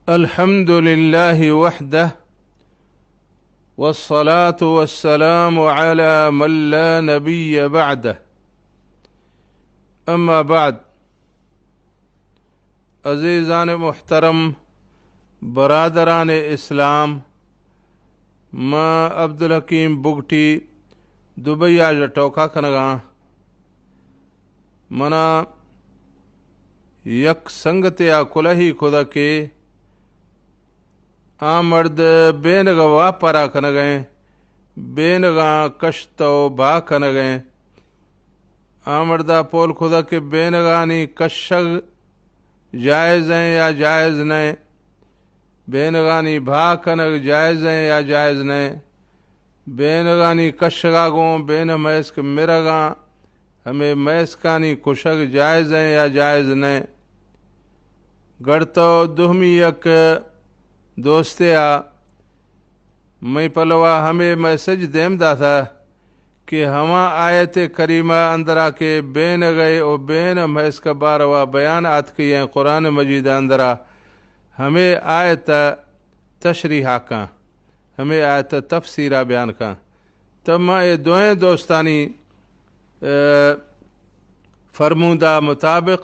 अल्हम्दुलिल्लाहि वहदह वस्सलातु वस्सलामु अला मन ला नबिय्य बअदह। अम्मा बाद, अज़ीज़ान मुहतरम, बरादरान इस्लाम, मां अब्दुल हकीम बुगटी दुबैया जटोका कनगा मना यक संगतिया कुलही खुदा के मर्द बेनगा वापरा कन गए, बेनगा कश्तो बा कन गए। मर्दा पोल खुदा के बेनगानी कशग जायज़ हैं या जायज़ नहीं, बेनगानी भा कनग जायज़ हैं या जायज़ नहीं, बेनगानी कशगागों बेन मैस्क मिरगा हमें मैस्कानी कुशग जायज़ हैं या जायज़ नहीं। गढ़तो दुहमी यक दोस्तिया मैं पलवा हमें मैसेज देमदा था कि हमा आयत करीमा अंदरा के बेन गए और बेन महस का बारवा बयान आत किए कुरान मजीद अंदरा हमें आयत तशरीहा का, हमें आयत तफसीरा बयान का। तब मैं ये दोएं दोस्तानी फरमूदा मुताबिक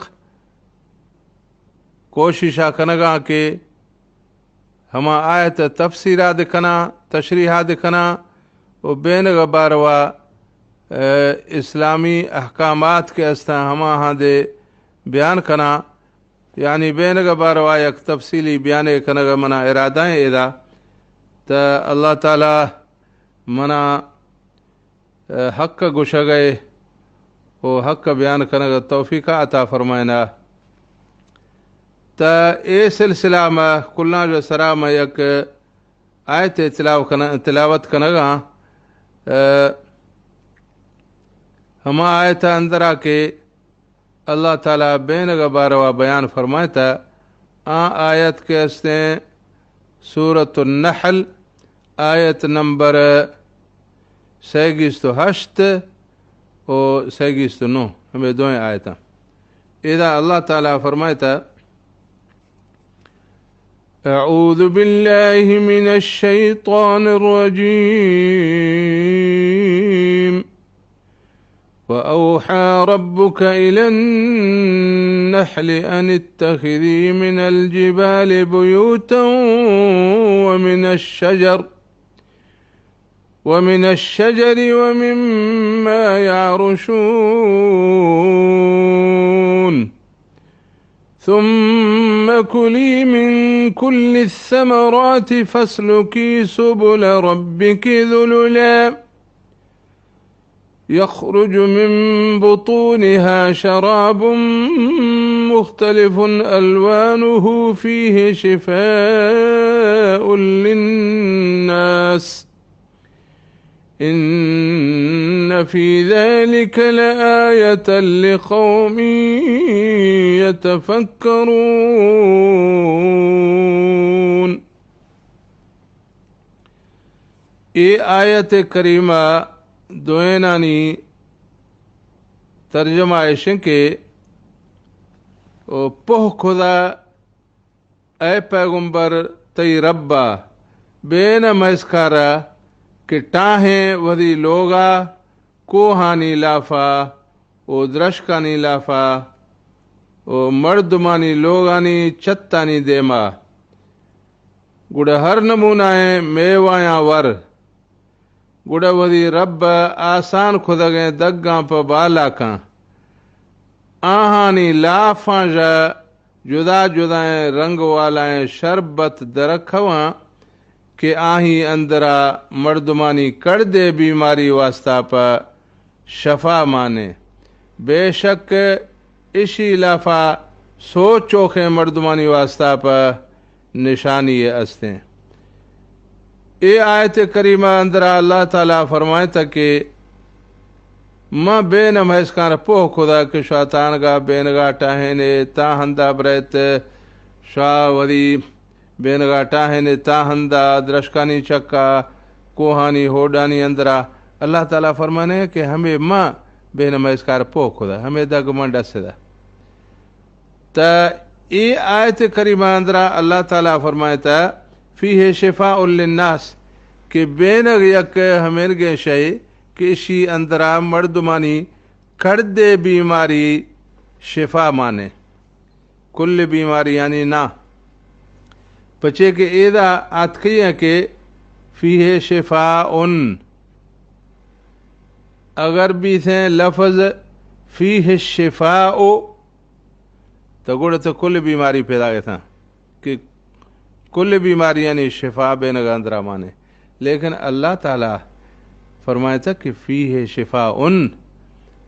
कोशिशा कनगा के हमा आयत तफसीरा दिखना तशरीहा दिखना और बेन गबारवा इस्लामी अहकामात के अस्ता हमा हाँ दे बयान कना, यानी बेन गबारवा यक तफसीली बयान कनगा मना इरादाएं एदा त अल्लाह ताला मना हक गुश गए वो हक बयान कनगा तौफीका अता फरमायना। त ए सिलसिला में कुल्ला जो सरा में यक आयत तिलावत कनगा हमा आयत अंदरा के अल्लाह ताला बेन गबारवा बयान फरमाता। आयत के अस्ते सूरत नहल आयत नंबर 38 और 39 हमें दो आयत इधर अल्लाह ताला फरमाता अऊज़ु बिल्लाहि मिनश शैतानिर रजीम वअौहा रब्बुका इलन नहल अन इत्तखिज़ी मिनल जिबालि बुयूतन वमिनश शजरि वमिम्मा यारुशून ثم كلي من كل الثمرات فاسلكي سبل ربك ذللا يخرج من بطونها شراب مختلف ألوانه فيه شفاء للناس إن في ذلك لآية لقوم يتفكرون। ये आयत करीमा दोनानी तर्जमा ऐशे के पोह खुदा ए पैगंबर तई रब्बा बेन मैस्कारा कि टाहें वधी लोगा को हानी लाफा ओ द्रशकानी लाफा ओ मर्दमानी लोगानी चत्तानी देमा गुड़ हर नमूनाए मेवाया वर गुड़ वधी रब आसान खुदगे दग्गा प बाला का आहानी लाफा जा जुदा जुदाए रंग वालाए शरबत दरखवा के आही अंदरा मर्दमानी कर दे बीमारी वास्ता पर शफा माने। बेशक इसी लाफा सो चोखे मर्दमानी वास्ता पर निशानी अस्ते। ये आयत करीमा अंदरा अल्लाह ताला फरमाए था कि मां बेन महस्कार पोह खुदा के शैतान का बेनगा टाहने ताहंदा ब्रत शावरी बेनगा टाहने ताहंदा द्रशकानी चक्का कोहानी होडानी अंदरा अल्लाह ताला फरमाने कि हमें मां बेन महस्कार पोह खुदा हमें दा गुमान डसेदा त ये आयत करीमा अंदरा अल्लाह ताला फरमाता फीह शिफाउल लिन्नास कि बेनग यक हमेरगे शय कि इसी अंदरा मर्दमानी कड़दे बीमारी शिफा माने कुल बीमारी यानी ना बचे के एदा आतकिया के फीह शिफा उन अगर भी थे लफ्ज फीह शिफा ओ तो गुड़ तो कुल बीमारी पैदा गए था कि कुल बीमारी यानी शिफा बेनग अंदरा माने, लेकिन अल्लाह ताला फरमाया था कि फीह शिफा उन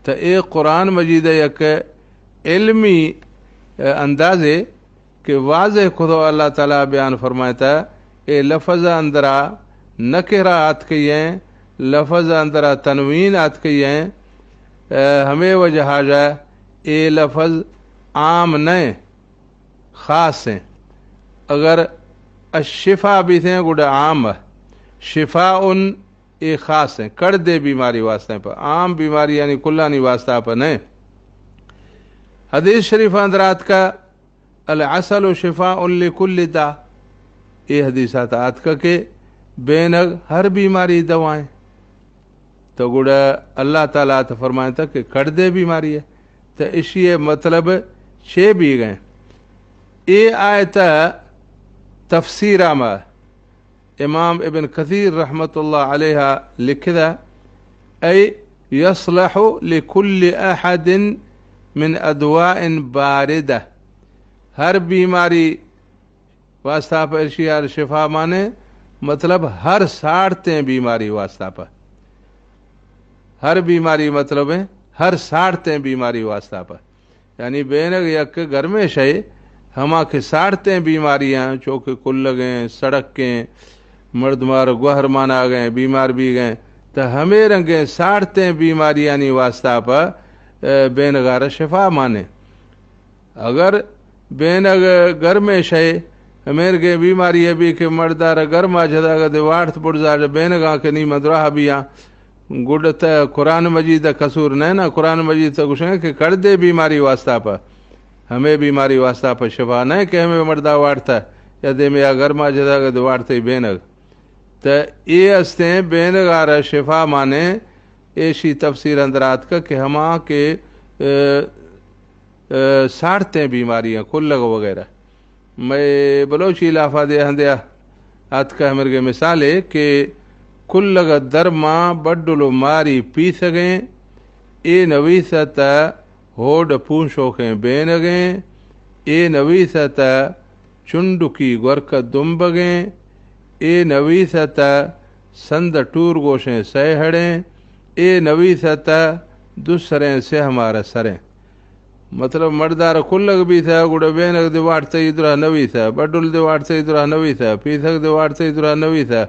तो एक कुरान मजीद एक इल्मी अंदाजे कि वाज़े खुद अल्लाह ताला बयान फरमाया था ए लफ्ज़ अंदरा नकेरा आत कई हैं, लफ्ज़ अंदरा तनवीन आत कई हैं, हमें वजह ए लफ्ज़ आम नए ख़ास हैं। अगर अशिफा भी थे गुड़ आम शिफा उन ए ख़ास हैं कर दे बीमारी वास्ते पर, आम बीमारी यानी कुल्लानी वास्ता पर नहीं। हदीस शरीफ अंदरात का अल असल शिफा उन कुल्ल दा, ये हदीसात आत का के बेनग हर बीमारी दवाएं तो गुड़ अल्लाह ताला तो फरमाया था कि कर दे बीमारी है तो इसी मतलब छे भी गए। ये आयत तफसीरा में इमाम इब्न कसीर रहमतुल्लाह अलैहा लिखदा ऐ यसलहु लिकुल्लि अहदिन मिन अदवाइन बारिदा, हर बीमारी वास्ता पर इर्शियार शिफा माने मतलब हर साड़ते बीमारी वास्ता पर, हर बीमारी मतलब है हर साड़ते बीमारी वास्ता पर, यानी बेनग यक घर में शय हमा के साड़ते बीमारियाँ चौके कुल लगे सड़क के मर्द मार गुहर माना गए बीमार भी गए तो हमें रंगे साड़ते बीमारियाँ नहीं वास्ता पर बेनगार शिफा माने। अगर बेनग घर में शय हमेर के बीमारी है भी के मर्दार घर मा जदा गदे वार्थ बुढ़ा बेनगा के नहीं मदरा बिया गुड त कुरान मजीद कसूर न ना, कुरान मजीद तो कुछ कि कर दे बीमारी वास्ता पर, हमें बीमारी वास्ता पर शिफा न कि हमें मर्दा वार्ता या दे में घर मा जदा गदे वार्थ बेनग तो ये हस्ते बेनगार शिफा माने ऐसी तफसीर अंदरात का कि हमा के साड़ते बीमारियाँ कुल्लग वगैरह। मैं बलोची इलाफा दे हंदिया आत का हमारे मिसाल है कि कुल्लग दरमा बड्डुलो मारी पी सकें ए नवीसत होड पूछोखें बेन गएं ए नवीसत चुंडुकी गुरक दुम्बगें ए नवीसत संद टूर गोशें सहड़ें ए नवीसत दूसरें से हमारा सरें मतलब मर्दार कुल्लग भी था गुड़ बेनग दिवाट से इधरा नवी था बडुल दिवाट से इधरा नवी था पीथक दिवाट से इधरा नवी था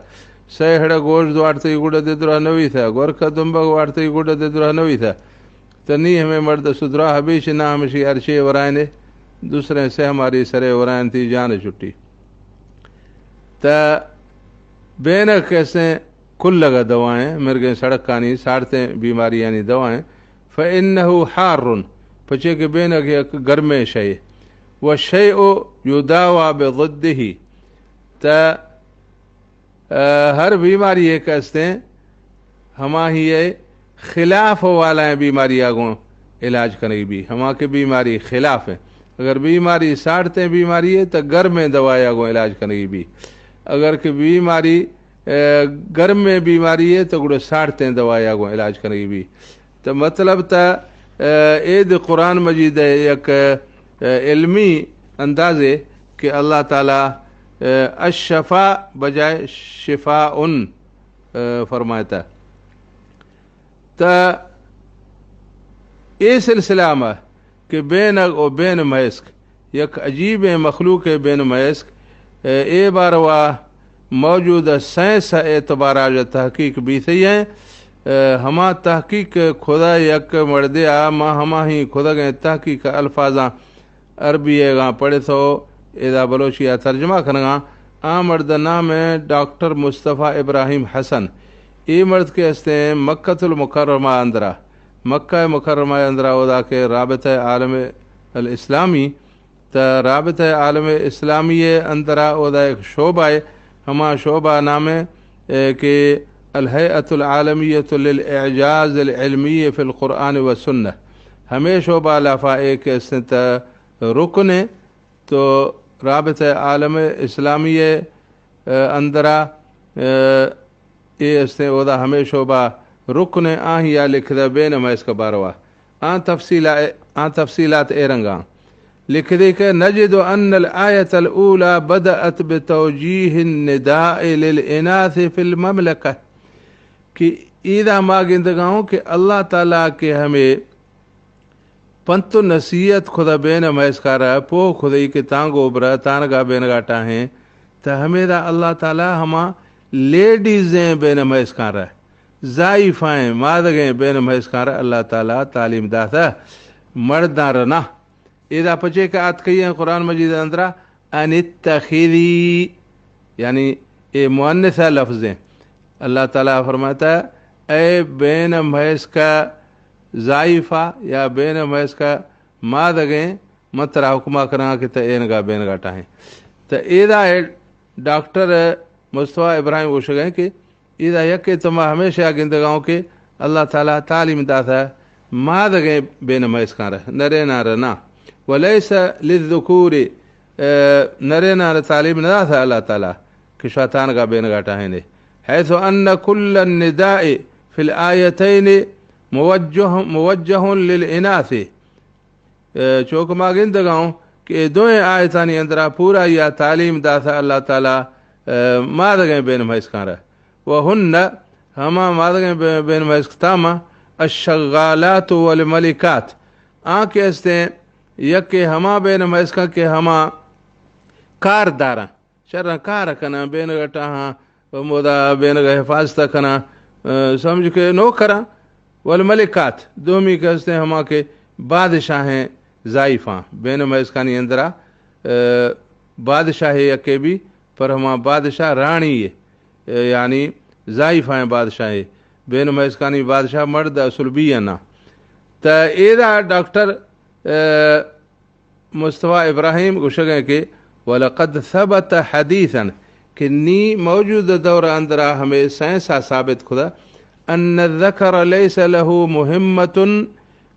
सहड़ गोश द्वाट से गुड़ दिधरा नवी था गोरखा दुम्बग वाट से गुड़ दिधरा नवी था तो नहीं हमें मर्द सुधरा हबीश ना हमेशा अरशे वरायने दूसरे से हमारी सरे वरायन थी जान छुट्टी तो बेनग कैसे कुल्लग दवाएं मिर्गे सड़क कानी साड़ते बीमारी यानी दवाएं फ़इन्नहु हारुन पचे के बेनग एक गर्मे शय व शय ओ युदावा बिज़िद्दिही त हर बीमारी एक हस्ते हमा ही खिलाफ वाला बीमारी आगो इलाज करेगी भी हमा के बीमारी खिलाफ है। अगर बीमारी साड़ते बीमारी है तो घर में दवाई आगो इलाज करेगी भी, अगर कि बीमारी घर में बीमारी है तो गुड़ साड़ते दवाई आगो इलाज करेगी भी। तो मतलब था एद कुरान मजीद एक इल्मी अंदाजे कि अल्लाह ताला अशफा बजाय शिफा उन फरमाता। तो ये सिलसिला में कि बेनग और बेन मैस्क एक अजीब मखलूक बेन मैस्क ए बार वाह मौजूदा साइंस एतबार तहकीक भी सही है हमा तहकीक खुदा यक मर्दे आ माँ हमा ही खुदा गए तहकीक अल्फाजा अरबी गा पढ़े तो एदा बलोचिया तर्जमा करना आ मर्द नाम है डॉक्टर मुस्तफ़ा इब्राहिम हसन ये मर्द के हस्ते मक्कतुल मुकर्रमा अंदरा मक्का मुकर्रमा अंदरा उदा के राबत आलम अल इस्लामी त राबित आलम इस्लामी अंदरा ओदा एक शोबा है, हमा शोबा नामे के अल-हैअतुल आलमिय्यतु लिल इजाज़ अल इल्मी फिल कुरान व सुन्नह, हमें शोबा लाफा एक त रुकन है। तो राबित आलम इस्लामी अंदरा ये ओदा हमें शोबा रुकन या लिखद बेन मैस का बारवा तफसीलात एरंगा लिख दे के नजिद अन आयत ऊला बदअत बितौजीह निदाअ लिल इनास फिल ममलका कि ईदा मागिंदगाओं कि अल्लाह ताला के हमें पंत नसीहत खुदा बेन मैसकार पो खुदई के तांगो ब्र तानगा बेन गाटा हैं त हमें अल्लाह ताला हमा लेडीज़ें बेन मैसकार ज़ाइफ़ाएँ मादगें बेन मैसकार अल्लाह ताला तालीम दाता मर्दारना इदा पचे का आत कही है कुरान मजीद अंदरा अनित्तखिदी यानी ये मुअन्नसा लफ्ज़ें अल्लाह ताला फरमाता ए बेन भैंस का ज़ाइफ़ा या बेन भैंस का मादगें मतरा हुक्मा करा कि त एनगा बेन गाटा है। तो इदा डॉक्टर मुस्तफ़ा इब्राहिम गोश गए कि इदा यके तमा हमेशा गिंदगाओं के अल्लाह ताला तालीम दाता मादगें बेन भैंस का नरे नार ना वलैस लिज़्ज़ुकूरी नरे नार तालीम न दाता अल्लाह ताला कि शैतान का बेन गाटा है ने है तो अन्न कुल्ल निदाए फिल आयतैन मुवज्जह लिल इनासी चौक मागिंदगाओं कि दोए आयतानी अंदरा पूरा या तालीम दाता अल्लाह ताला मादगें बेन मैसकार व हुन्न हमा मादगें बेन मैसतामा अशगालात वल मलिकात आँख हस्ते यके हमा बेन मैसका के हमा कारदारा शर्रा कार कना बेन गटा हाँ मोदा बेन ग हिफाजत कना समझ के नो करा वल मलिकात दोमी के हस्ते हमा के बादशाहें ज़ाइफ़ा बेन मैसकानी अंदरा बादशाह यके भी पर हमा बादशाह रानी है यानी ज़ाइफ़ाएँ बादशाह बेन मैसकानी बादशाह मर्द असुलबी ना। त एदा डॉक्टर मुस्तफ़ा इब्राहिम गुशगे के वलक़द सबत हदीसन कि नी मौजूद दौर अंदरा हमें सैंसा साबित खुदा अन्न ज़कर लैस लहू मुहिम्मतुन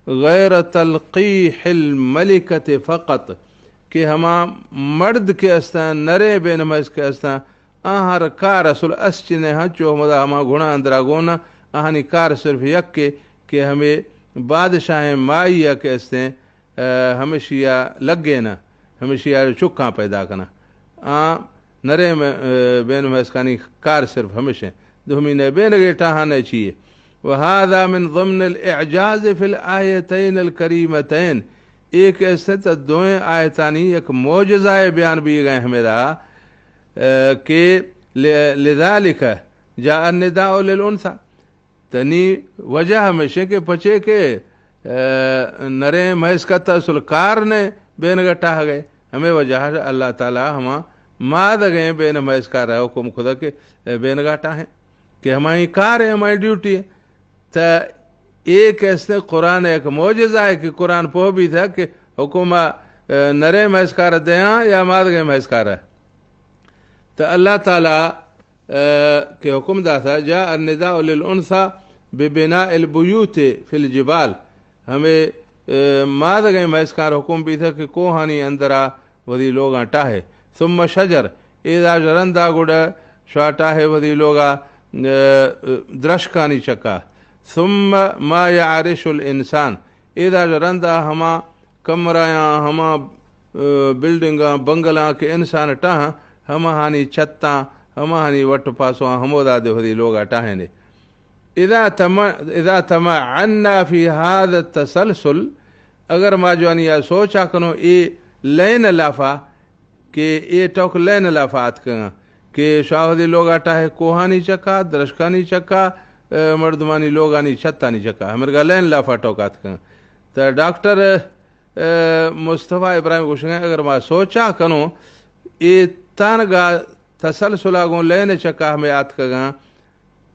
गैर तलक़ीहिल मलिकत फ़क़त कि हमा मर्द के अस्ता नरे बेन मैस के अस्ता आहर कार असल अस्चिने हचो मदा हमा गुणा अंदरा गोना आहनी कार सिर्फ यक के हमें बादशाह माइया के अस्ते हमेशिया लगे ना हमेशिया चुक्का पैदा करना नरे में बेन मैसकानी कार सिर्फ हमेशा दुहमीने बेन गेटा हाने चाहिए वहादा मिन ज़म्न अल-इअजाज़ फिल आयतैन अल-करीमतैन एक ऐसे तो दोए आयतानी एक मोजज़ाए बयान भी गए हमेरा के लिज़ालिका जा निदाउ लिल उन्सा तनी वजह हमेशा के पचे के नरे महस का तसलकार ने बेन गटा गए हमें वजह अल्लाह ताला हमा माद गए बेन महस का रहा हुक्म खुदा के बेन गाटा है कि हमारी कार है हमारी ड्यूटी है। तो एक ऐसे कुरान एक मोजज़ा है कि कुरान पो भी था कि हुक्मा नरे महसकार दया या माद गए महसकार है। तो अल्लाह ताला के हुक्म दा था जा निदा लिल उन्सा बिबिना अल बुयूत फिल जिबाल हमें माद गए महसकार हुक्म भी था कि कोहानी अंदरा वधी लोग आटा है सुम्मा शजर एदा जरंदा गुड़ शाटा है वधी लोगा द्रशकानी चक्का सुम्मा मा यारिशुल इंसान एदा जरंदा हमा कमराया हमा बिल्डिंगा बंगला के इंसान टाह हम हानी छत्ता हम हानी वट पासो हमोदा दे वधी लोग टाहे ने इदा तमा अन्ना फी हाद तसलसल अगर माजवानी या सोचा कनो ए लैन लाफा के ए टोक लैन लाफात के शाहदी लोग आटा है कोहानी चक्का दरशकानी चक्का मर्दमानी लोगानी छत्तानी चक्का हमारे लैन लाफा टोकात तो डॉक्टर मुस्तफ़ा इब्राहिम कुछ अगर मां सोचा कनो ए तानगा तसलसुलागो लैन चक्का हमें आत कगा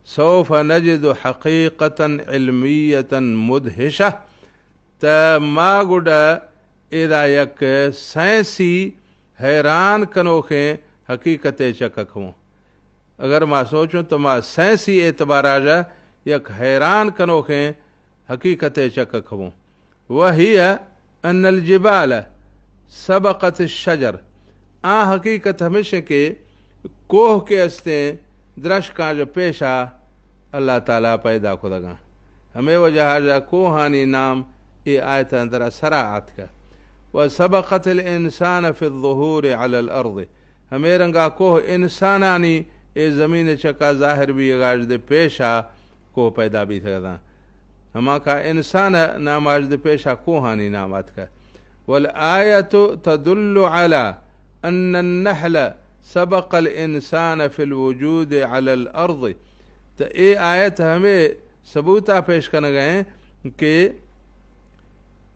सौफ नजिद हकीकतन इल्मियतन मुदहिशा त माँ गुड एदा यक साइंसी हैरान कनोखे हकीकत चक खूं। अगर मां सोचूं तो मां साइंसी एतबारा जा यक हैरान कनोखे हकीकत चक खूं। वही अनल जिबाल सबक़त शजर। आ हकीकत हमेशा के कोह के अस्ते दरशका जो पेशा अल्लाह ताला पैदा खुदगा हमें वजह जा कोहानी नाम ये आयत अंदर सराअत का। व सबक़त इंसान फिल ज़ुहूर अलल अर्द। हमें रंगा कोह इंसानानी ए ज़मीन चका ज़ाहिर भी गाज दे पेशा कोह पैदा भी थगा हमा का इंसान नाम आज दे पेशा कोहानी नामात का। वल आयत तदुल्लु अला अन्न नहल सबक़ल इंसान फिल वजूद अलल अर्द। तो ये आयत हमें सबूता पेश करने गए कि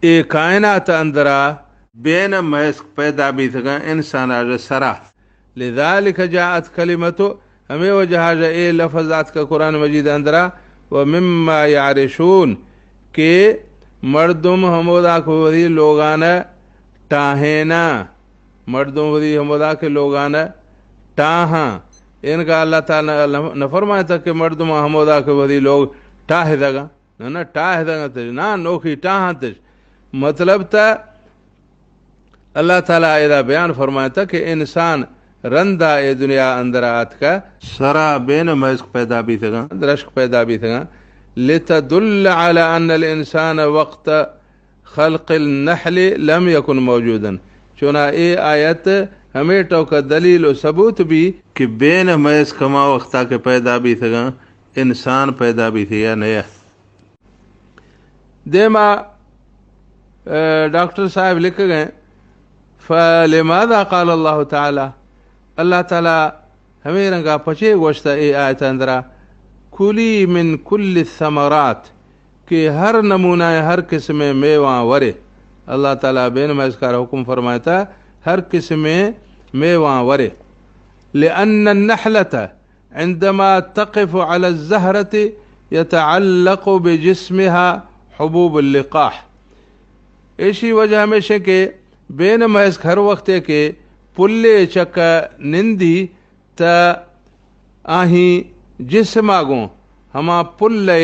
ये कायनात अंदरा बेन महस पैदा भी थगा इंसान आज सरा। लिज़ालिक जाअत कलिमतु। हमें वो जहाज ए लफ्ज़ात का कुरान मजीद अंदरा व मिम्मा यारिशून के मर्दुम हमोदा को वही लोगाना टाहेना। मर्दुम वही हमोदा के लोगाना टाहा। इनका अल्लाह ताला न फरमाया था कि मर्दुम हमोदा के वही लोग टाहे दगा न टाहे दगा तेज ना नोखी टाहा तेज। मतलब था अल्लाह ताला एदा बयान फरमाया था कि इंसान रंदा ए दुनिया अंदर आत का सरा बेन मस्क पैदा भी थगा दरश्क पैदा भी थगा। लितदुल्ल अला अन्नल इंसान वक्त खल्क़िल नहल लम यकुन मौजूदन। चुना ए आयत हमें तो का दलील और सबूत भी कि बेन मस्क कमा वक्ता के पैदा भी थगा इंसान पैदा भी थे या नया। देमा डॉक्टर साहब लिख गए फलिमादा क़ाल अल्लाह ताला। अल्लाह ताला हमें रंगा पचे गोश्त ए आयत अंदरा कुली मिन कुल्ल समरात के हर नमूना हर किस्म मेवा वरे। अल्लाह ताला बेन महज का हुक्म फरमाता हर किस्म मेवा वरे। लिअन्न नहलत इंदमा तक़िफ़ अला ज़हरत यतअल्लक़ बिजिस्मिहा हुबूब लिक़ाह। ऐसी वजह हमेशा के बेन महज हर वक्त के पुल्ले चक निंदी त आही जिस्मागो हमा पुल्ले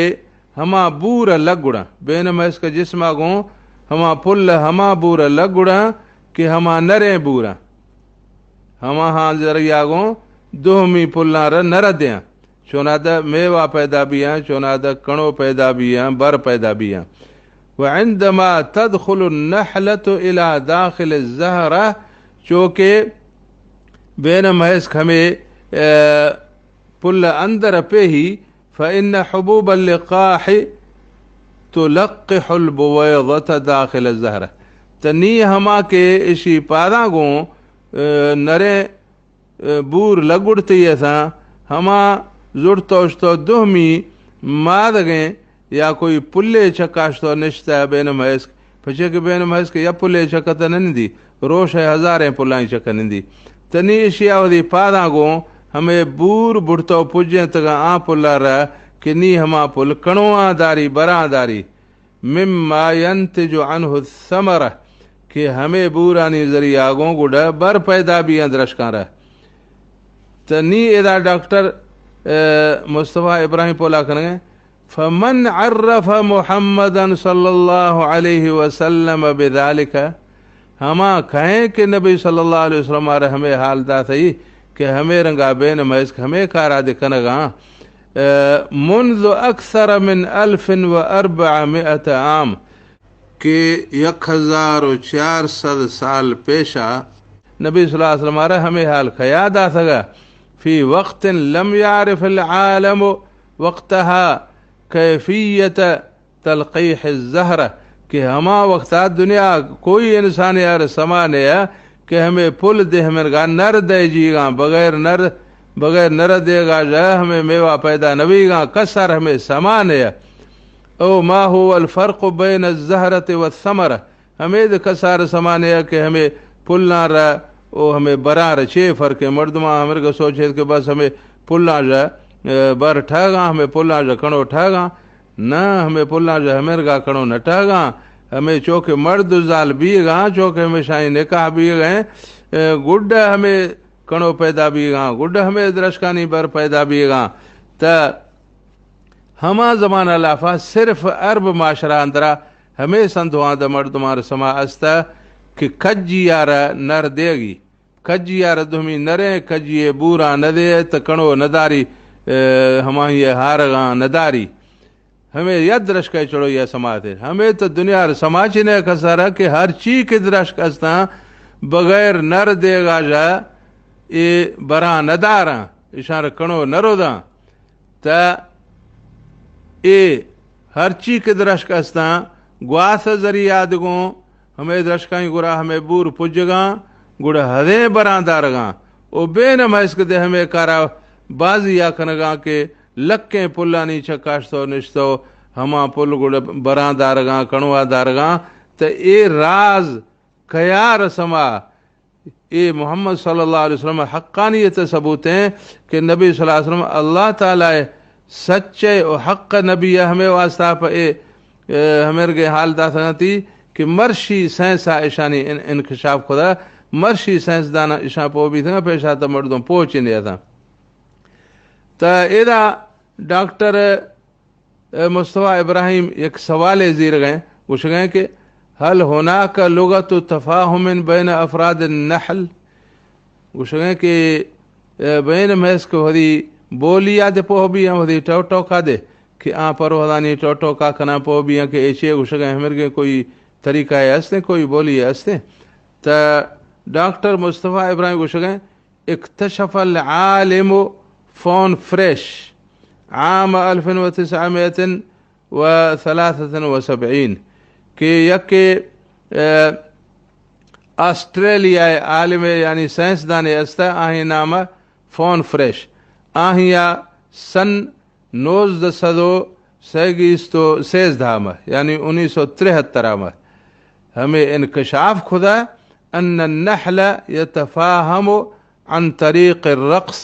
हमा बूर लगुड़ा। बेन महज का जिस्मागो हमा पुल्ल हमा बूर लगुड़ा कि हमा नरे बूरा हमा हाँ जरियागो दोहमी पुल्ला र नर दिया। चोना द मेवा पैदा भी हैं चोना द कणो पैदा भी हैं बर पैदा भी हैं। वअंदमा तदखुलु नहलतु इला दाखिल ज़हरा चूँकि बेन महज हमें पुल अंदर पे ही फ़इन्न हुबूब लिक़ाह तुलक़्क़िहुल बुवैज़त दाखिल ज़हरा। तनी हमा के इसी पादा गो नरे बूर लगुड़ती ऐसा हमा जुड़तो दुहमी मादगे या कोई पुल्ले चकाश तो निश्ता बेन महज पचे के बेन महज के या पुल्ले चकत नंदी रोश है हजारें पुल्लाई चक नंदी तनी इशियावदी पादा गो हमें बूर बुढ़तो पुजे तक आ पुल्ला रहा कि नी हमा पुल कणुआ दारी बरादारी मिम्मा यंतजु अनहु समरा कि हमें बूरानी जरिया गो गुड़ा बर पैदा भी दरशका रहा। तनी एदा डॉक्टर मुस्तफ़ा इब्राहिम पोला करेंगे फमन अर्रफ मुहम्मदन सल्लल्लाहु अलैहि वसल्लम बिदालिक। हमा कहें कि नबी सल्लल्लाहु अलैहि वसल्लम हमें हाल दा थी कि हमें रंगा बेन महज हमें कारा दिखनगा मुन्ज़ अक्सर मिन अल्फिन व अर्बअमिअत आम के 1400 साल पेशा नबी सल्लल्लाहु अलैहि वसल्लम हमें हाल खया दा सगा फी वक्त लम यारिफ अल आलम वक्तहा कैफियत तलक़ीह ज़हरा कि हमा वक्त दुनिया कोई इंसान यार समान है कि हमें पुल दे हमें गा नर दे जीगा बगैर नर देगा जा हमें मेवा पैदा नबीगा कसर हमें समान है। ओ मा हुवा अल फ़र्क़ बैन अज़-ज़हरत व समरा। हमें कसर समान है कि हमें पुल ना रहा ओ हमें बरार छे फ़र्क है। मर्दमा हमें को सोचे कि बस हमें पुल ना जा बर ठगा हमें पुल्ला जा कणो ठगा न हमें पुल्ला जा हमें गा कणो न ठगा हमें चौके मर्द जाल भी गा चौके हमेशा निकाह भी गए गुड हमें कणो पैदा भी गा गुड हमें दरशकानी बर पैदा भी गा त हमा जमाना लाफा सिर्फ अरब माशरा अंदरा हमें संधुआ द मर्दमार समा अस्ता कि कज्जी यार नर देगी कज्जी यार दुमी नरे कज्जिए बूरा न दे त कणो नदारी हमारी हार गा नदारी हमें यद रश्क चढ़ो यह समाज है हमें तो दुनिया समाज ने कसरा कि हर चीज के रश्क अस्ता बगैर नर देगा जा ये बरा नदारा इशार कणो नरोदा त ए हर चीज के रश्क अस्ता ग्वास जरिया दगो हमें दरशकाई गुरा हमें बूर पुजगा गुड़ हदे बरादारगा ओ बेन महस्क दे हमें कारा बाजी या कनगा के लक्के पुल्लानी चकाशतो निश्तो हमा पुल गुड़ बरादारगा कणवा दारगा त ए राज कयार समा ए मोहम्मद सल्लल्लाहु अलैहि वसल्लम हक्कानियत सबूत हैं कि नबी सल्लल्लाहु अलैहि वसल्लम अल्लाह ताला सच्चे और हक नबी हमें वास्ता हमें के हाल दाती कि मर्शी साइंसा ईशानी इनकशाफ खुदा मर्शी साइंसदाना ईशा पो भी था पेशा तो मर्दों पहुंच नहीं था तो एदा डॉक्टर मुस्तफा इब्राहिम एक सवाल जीर गए पूछ गए कि हल होना का लुगत तफाहुम बैन अफराद नहल पूछ गए कि बैन महस को हरी बोली याद पो भी हरी टोटो का दे कि आ परवदानी टोटो का कना पो भी के एचे पूछ गए हमें के कोई तरीका है हंसते कोई बोली है हंसते तो डॉक्टर मुस्तफा इब्राहिम पूछ गए इक्तशफल आलिम फोन फ्रेश आम 1973 कि यके ऑस्ट्रेलिया आलिम यानी साइंसदान अस्ता आही नाम फोन फ्रेश आहिया सन 1973 धाम यानी 1973 में हमें इनकशाफ खुदा अन्न नहल यतफाहम अन तरीक़ रक़्स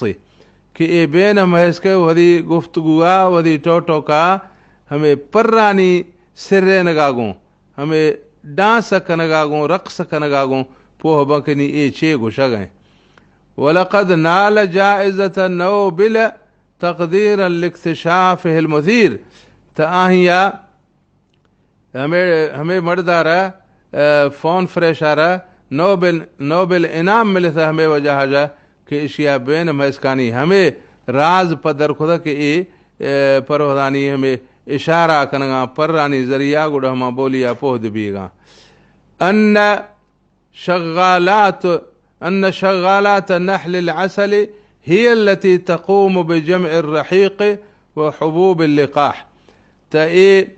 कि ए बेन महस के वरी गुफ्तगुआ वरी टोटो का हमें पर्रानी सिर्रे नगागों हमें डांस कनगागों रक़्स कनगागों पोह बकनी ए चे घुसा गए वलक़द नाल जाइज़त नोबेल तक़दीर लिक्तिशाफ़ मुसीर त आहिया हमें मर्दारा फोन फ्रेश आरा नोबेल इनाम मिले था हमें वजह जा कि एशिया बेन महसकानी हमें राज पदर खुदा के ए परवदानी हमें इशारा कनगा पर्रानी जरिया गुड़ हमा बोलिया पोह दबीगा अन्न शगालात नहल असल ही अल्लती तक़ूम बिजम्अ अर्रहीक़ व हुबूब अल्लिक़ाह त ए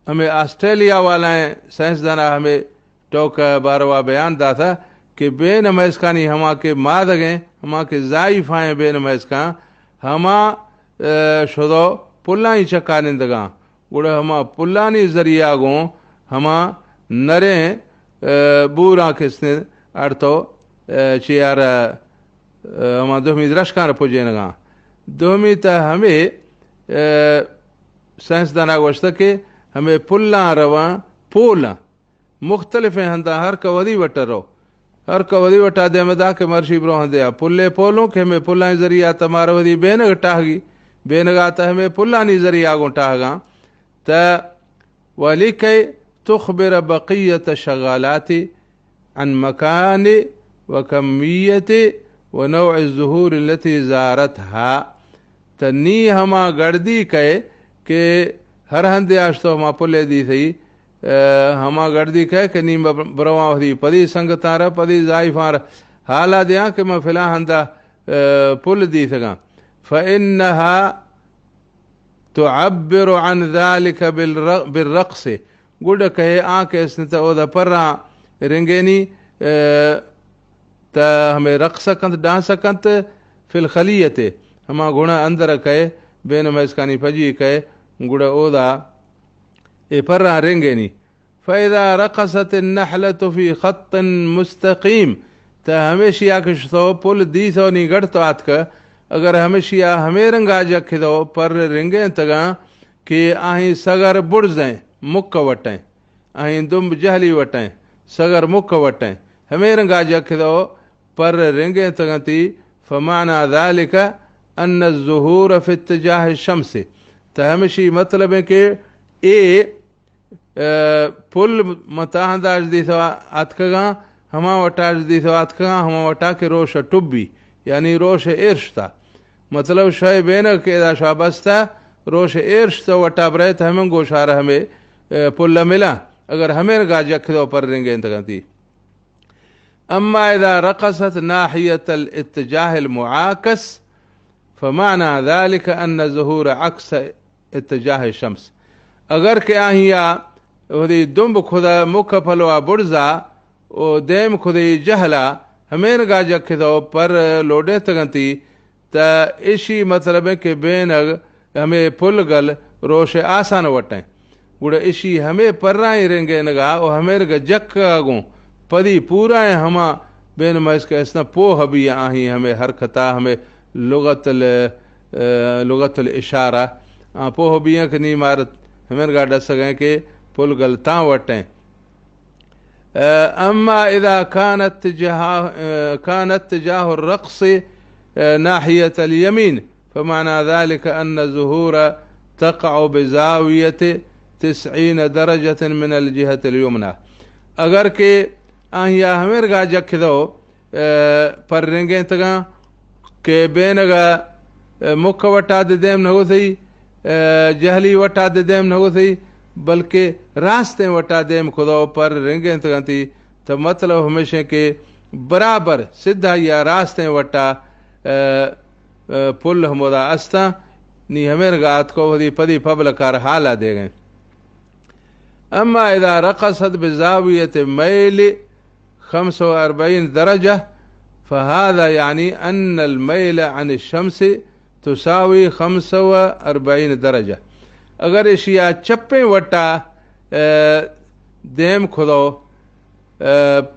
हमें ऑस्ट्रेलिया वाला साइंसदाना हमें टोक बारवा बयान दा था कि बेन महसकानी हमा के मादगें हमा के ज़ाइफ़ाएँ बेन महसका हमा शुदो पुल्लाई चकानिंदगा गुड़ हमा पुल्लानी जरिया गो हमा नरे बूरा किसने अर्थो चियार हमा दोमी दरशकार पुजेनगा दोमी त हमें साइंसदाना गोश्त के हमें पुल्ला रवा पोला मुख्तलिफ हंदा हर कवदी वटरो हर कवदी वटा दे मदा के मर्शी ब्रो हंदे पुल्ले पोलों के हमें पुल्ला जरिया तमारा वदी बेन गटागी बेनगा त हमें पुल्लानी जरिया गोटागा त वलिकै तुखबिर बक़ियत शगालाती अन मकान व कमियत व नौअ ज़ुहूर लती ज़ारतहा त नी हमा गर्दी कहे के हर हंदे आश्तो हमा पुले दी थी हमा गर्दी कह के नी बरवा हदी पदी संगतार पदी जाइफार हाला दिया कि मैं फिलहाल हंदा पुल दी थगा फ़इन्नहा तुअब्बिर अन ज़ालिक बिर्रक़्स गुड कहे आके इसने तो ओदा पर्रा रिंगेनी त हमें रक़्स कंत डांस कंत फिल खलियते हमा गुणा अंदर कहे बेन महसकानी फजी कहे गुड़ ओदा ए पर्रा रेंगेनी फ़ैदा रक़सत नहलतु फ़ी ख़त्तिन मुस्तक़ीम त हमेशिया किश्तो पुल दी थो नी गढ़ तो आत का अगर हमेशिया हमें रंगा जखे दो पर रेंगे तगा कि आही सगर बुड़ जाए मुख वटें ऐं दुंब जहली वटें सगर मुख वटें हमें रंगा जखदो पर रेंगे तगती फमाना ذلك अन ज़ुहूर फी इत्तिजाह शम्स त हमेशी मतलब है कि ए पुल मताहदाज दी सवा अतकगा हमा वटाज दी सवा अतकगा हमा वटा के रोश टुब्बी यानी रोश इर्श था मतलब शय बेन के दा शाबस्ता रोश इर्श तो वटा बरे त हमें गोशार हमें पुल मिला अगर हमें गा जखदो पर रेंगे तगती अम्मा इदा रक़सत नाहियत अल इत्तिजाह अल मुआकस फमाना ذلك अन ज़ुहूर अक्स इत्तिजाह शम्स अगर के आहिया वही दुंब खुदा मुख फलवा बुर्जा ओ देम खुदी जहला हमें गा जखदो पर लोडे तगती त इशी मतलब है कि बेन हमें पुल गल रोश आसान वटें गुड़ इशी हमें पर्राई रेंगे नगा ओ हमें ग जक आगू पदी पूरा है हमा बेन मस के इसना पोह भी आही हमें हरकता हमें लुगतल इशारा पोह भी कि नी मारत हमें गा डस गए कि पुल गलता वटें अम्मा इदा कानत तिजाह الرقص ناحية اليمين فمعنى ذلك أن الظهور تقع بزاوية 90 درجة من الجهة اليمنى अगर के आहिया हमें गा जखदो पर रेंगे तगा के बेनगा मुख वटा दे देम नगो थई जहली वटा दे देम नगो थई बल्कि रास्ते वटा देम खुदो पर रेंगे तगती तो मतलब हमेशा के बराबर सीधा या रास्ते वटा पुल हमोदा अस्ता नी हमें गात को वही पदी पबल कर हाला दे गए अम्मा इदा रक़सत बिज़ावियत मैल 45 दरजा फ़हादा यानी अन अल मैल अन शम्स तुसावी 45 दरजा अगर एशिया चप्पे वटा देम खुदो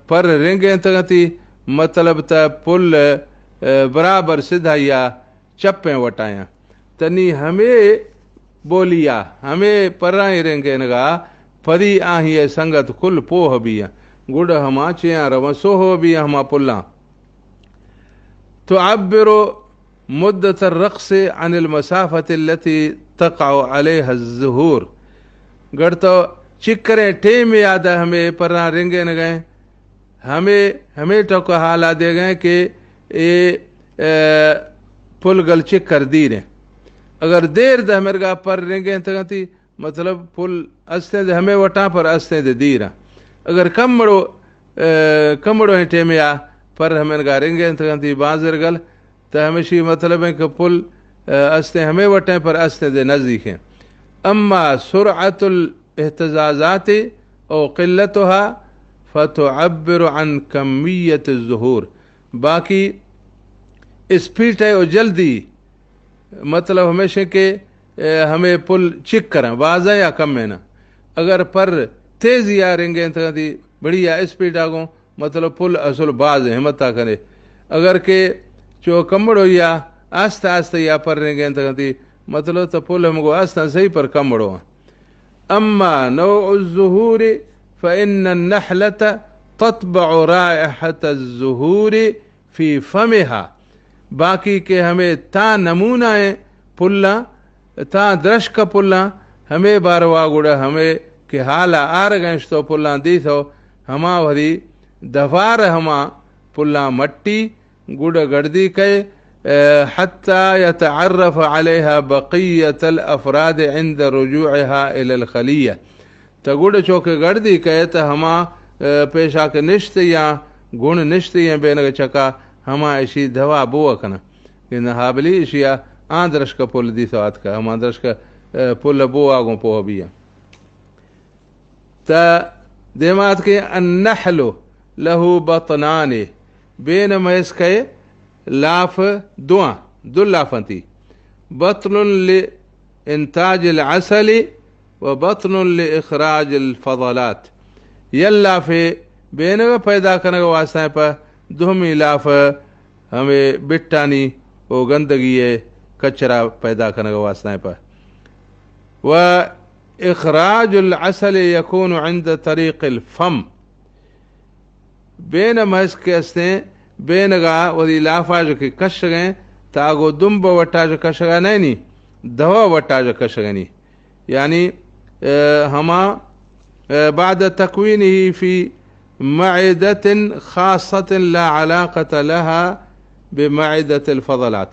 पर रेंगे तगती मतलब त पुल बराबर सीधा या चप्पे वटाया तनी हमें बोलिया हमें पर्राई रेंगे नगा परी आही संगत कुल पोह भी गुड़ हमा चिया रवसो हो भी हमा पुल्ला तो अब्बिरो मुद्दत रक़्स अनिल मसाफत लती तक़अ अलैहा ज़ुहूर गड़ तो चिक्करे टेम याद हमें पर्रा रेंगे न गए हमें तो को हाल दे गए कि पुल गल चिक्कर दी रे अगर देर द हमें गा पर रेंगे तगती मतलब पुल अस्ते दे हमें वटा पर अस्ते दे दीरा अगर कमड़ो है टेमिया पर हमें गा रेंगे तगती बाजर गल तो हमेशा मतलब है कि पुल अस्ते हमें वटे पर अस्ते दे नज़दीक हैं अम्मा सुरअतुल इहतिज़ाज़ात और क़िल्लतुहा फ़तुअब्बिर अन कमियत ज़ुहूर बाकी स्पीड है और जल्दी मतलब हमेशा के हमें पुल चिक करें वाजा या कम है ना अगर पर तेज या रेंगे तो बढ़िया स्पीड आगो मतलब पुल असल बाज हिम्मत करे अगर के जो कमड़ो या आस्ता आस्ता या पर रेंगे तो मतलब तो पुल हमको आस्ता सही पर कमड़ो अम्मा नौ ज़ुहूर फ़इन्न नहलत तत्बअ राइहत ज़ुहूर फ़ी फ़मिहा बाकी के हमें ता नमूना है पुल्ला ता दृश का पुल्ला हमें बारवा गुड़ा हमें के हाला आर गैस तो पुल्ला दी तो हमा वरी दफार हमा पुल्ला मट्टी गुड़ गर्दी के हत्ता यतअर्रफ अलैहा बक़ियत अल अफराद इंद रुजूइहा इलल खलिया तो गुड़ चौके गर्दी के तो हमा पेशा के निश्त या गुण निश्त या बेन चका हमा ऐसी दवा बुआ कना कि हाबली इशिया आंद्रश का पुल दी सवात का हम आंद्रश का पुल बो आगो पो भी ता देमात के अन्नहलो लहू बतनाने बेन मैस के लाफ दुआ दुल्लाफती बतनुन ले इंताज असली व बतनुन ले इखराज फضلات यल्लाफे बेन पैदा करने के वास्ते पर दुहमी लाफ हमें बिट्टानी वो गंदगी है कचरा पैदा करने के वास्ते पर व इखराजुल असल यकून इंद तरीक़िल फम बेन महस के अस्ते बेनगा वदी लाफा जो के कश गए तागो दुम्ब वटा जो कश गए नहीं दवा वटा जो कश गनी यानी हमा बाद तकवीन ही फी मअदतिन खासतिन ला अलाक़त लहा बिमअदतिल फज़लात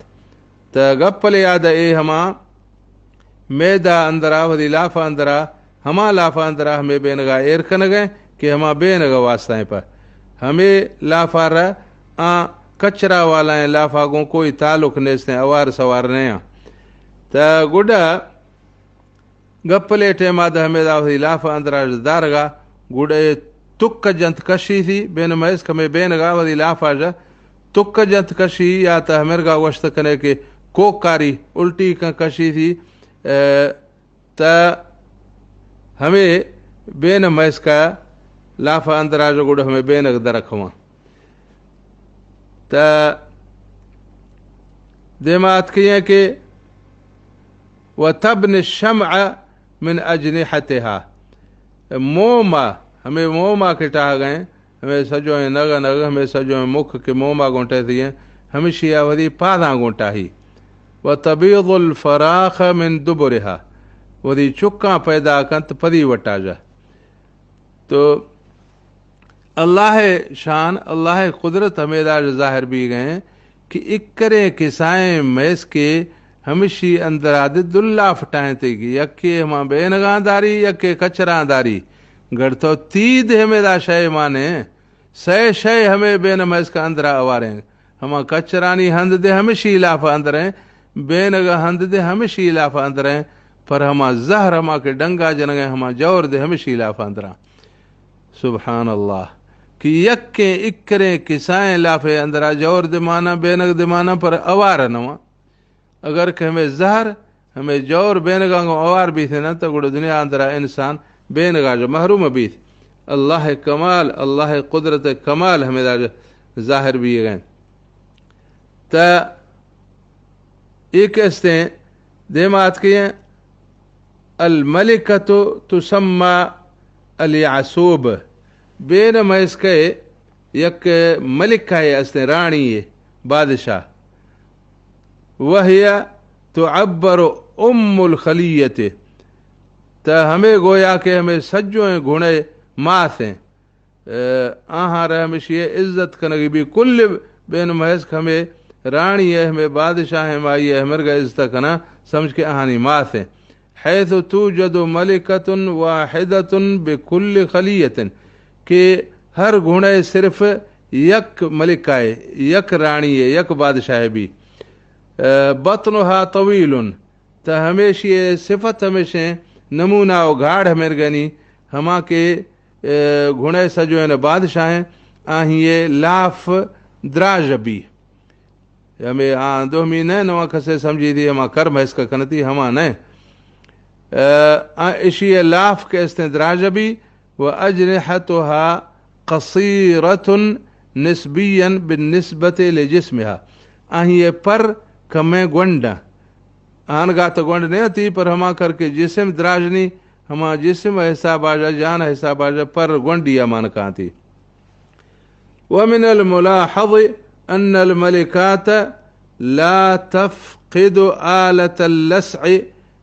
त गप्पल याद ए हमा मैदा अंदरा वदी लाफा अंदरा हमा लाफा अंदरा हमें बेनगा एर कन गए कि हमा बेनगा वास्ताएं पर हमें लाफा र कचरा वाला है लाफा को कोई ताल्लुक नेस्ते अवार सवार नहीं त गुडा गप्पले टेमाद हमें दावदी लाफा अंदरा दारगा गुडे तुक्क जंत कशी थी बेन महस कमे बेनगा वदी लाफा जा तुक्क जंत कशी या त हमेरगा वस्त कने के कोकारी उल्टी का कशी थी त हमें बेन महस का लाफा अंदरा जो गुड़ हमें बेनग दरखवा त दिमाग किए कि व तबन शमअ मिन अजनिहतिहा मोमा हमें मोमा के टाह गए हमें सजो नग नग हमें सजो मुख के मोमा गोटे थिए हमेशा वरी पादा गोटा ही व तबीदुल फराख मिन दुबुरिहा वरी चुक्का पैदा कंत पदी वटा जा तो अल्लाह शान अल्लाह कुदरत हमेदा ज़ाहिर भी गए कि इकरे किसाएं मैस के हमेशी अंदर आदि दुल्ला फटाएं थे कि यके हमा बेनगादारी यके कचरादारी गढ़ तो तीद हमेदा शय माने सह शय हमें बेन मैस का अंदर अवारे हमा कचरानी हंद दे हमेशी लाफा अंदर है बेनगा हंद दे हमेशी लाफा अंदर है पर हमा जहर हमा के डंगा जन गए हमा जोर दे हमेशी लाफा अंदर सुबहान अल्लाह कि यके इकरे किसाएं लाफे अंदरा जोर दिमाना बेनग दिमाना पर अवार नवा अगर कि हमें जहर हमें जोर बेनगा अवार भी थे ना तो गुड़ दुनिया अंदरा इंसान बेनगा जो महरूम भी थे अल्लाह कमाल अल्लाह कुदरत कमाल हमें जाहिर भी गए त एक अस्ते देमात किए अल मलिकतु तुसम्मा अल यासूब बेन मैस के यक मलिक है अस्ते रानी है बादशाह वह तो अब्बर उम्मुल खलीयत त हमें गोया के हमें सज्जो गुणे मास हैं आहार हमेशा इज्जत कनगी भी कुल बेन महस हमें रानी है हमें बादशाह है माई है हमें इज्जत कना समझ के आहानी मास है है तो तू जदो मलिकतुन वाहिदतुन बिकुल्ल खलीयतिन कि हर गुणे सिर्फ यक मलिका है यक रानी है यक बादशाह भी बतनुहा तवीलुन त हमेशा सिफत हमेशा नमूना और गाढ़ हमें गनी हमा के गुणे सजो है बादशाह हैं ये लाफ द्राज भी हमें दो महीने नवा खसे समझी थी हमा कर महस का कनती हमा न इशी लाफ के इस्तेद्राज भी व अजनिहतुहा कसीरतुन निस्बियन बिनिस्बत लिजिस्मिहा ये पर कमे गोंडा आनगा तो गोंड नहीं थी पर हमा करके जिस्म द्राजनी हमा जिस्म हिसाब आजा जान हिसाब आजा पर गोंडिया मान कहा थी वमिनल मुलाहज़ अन्नल मलिकात ला तफ़क़िदु आलतल लस्अ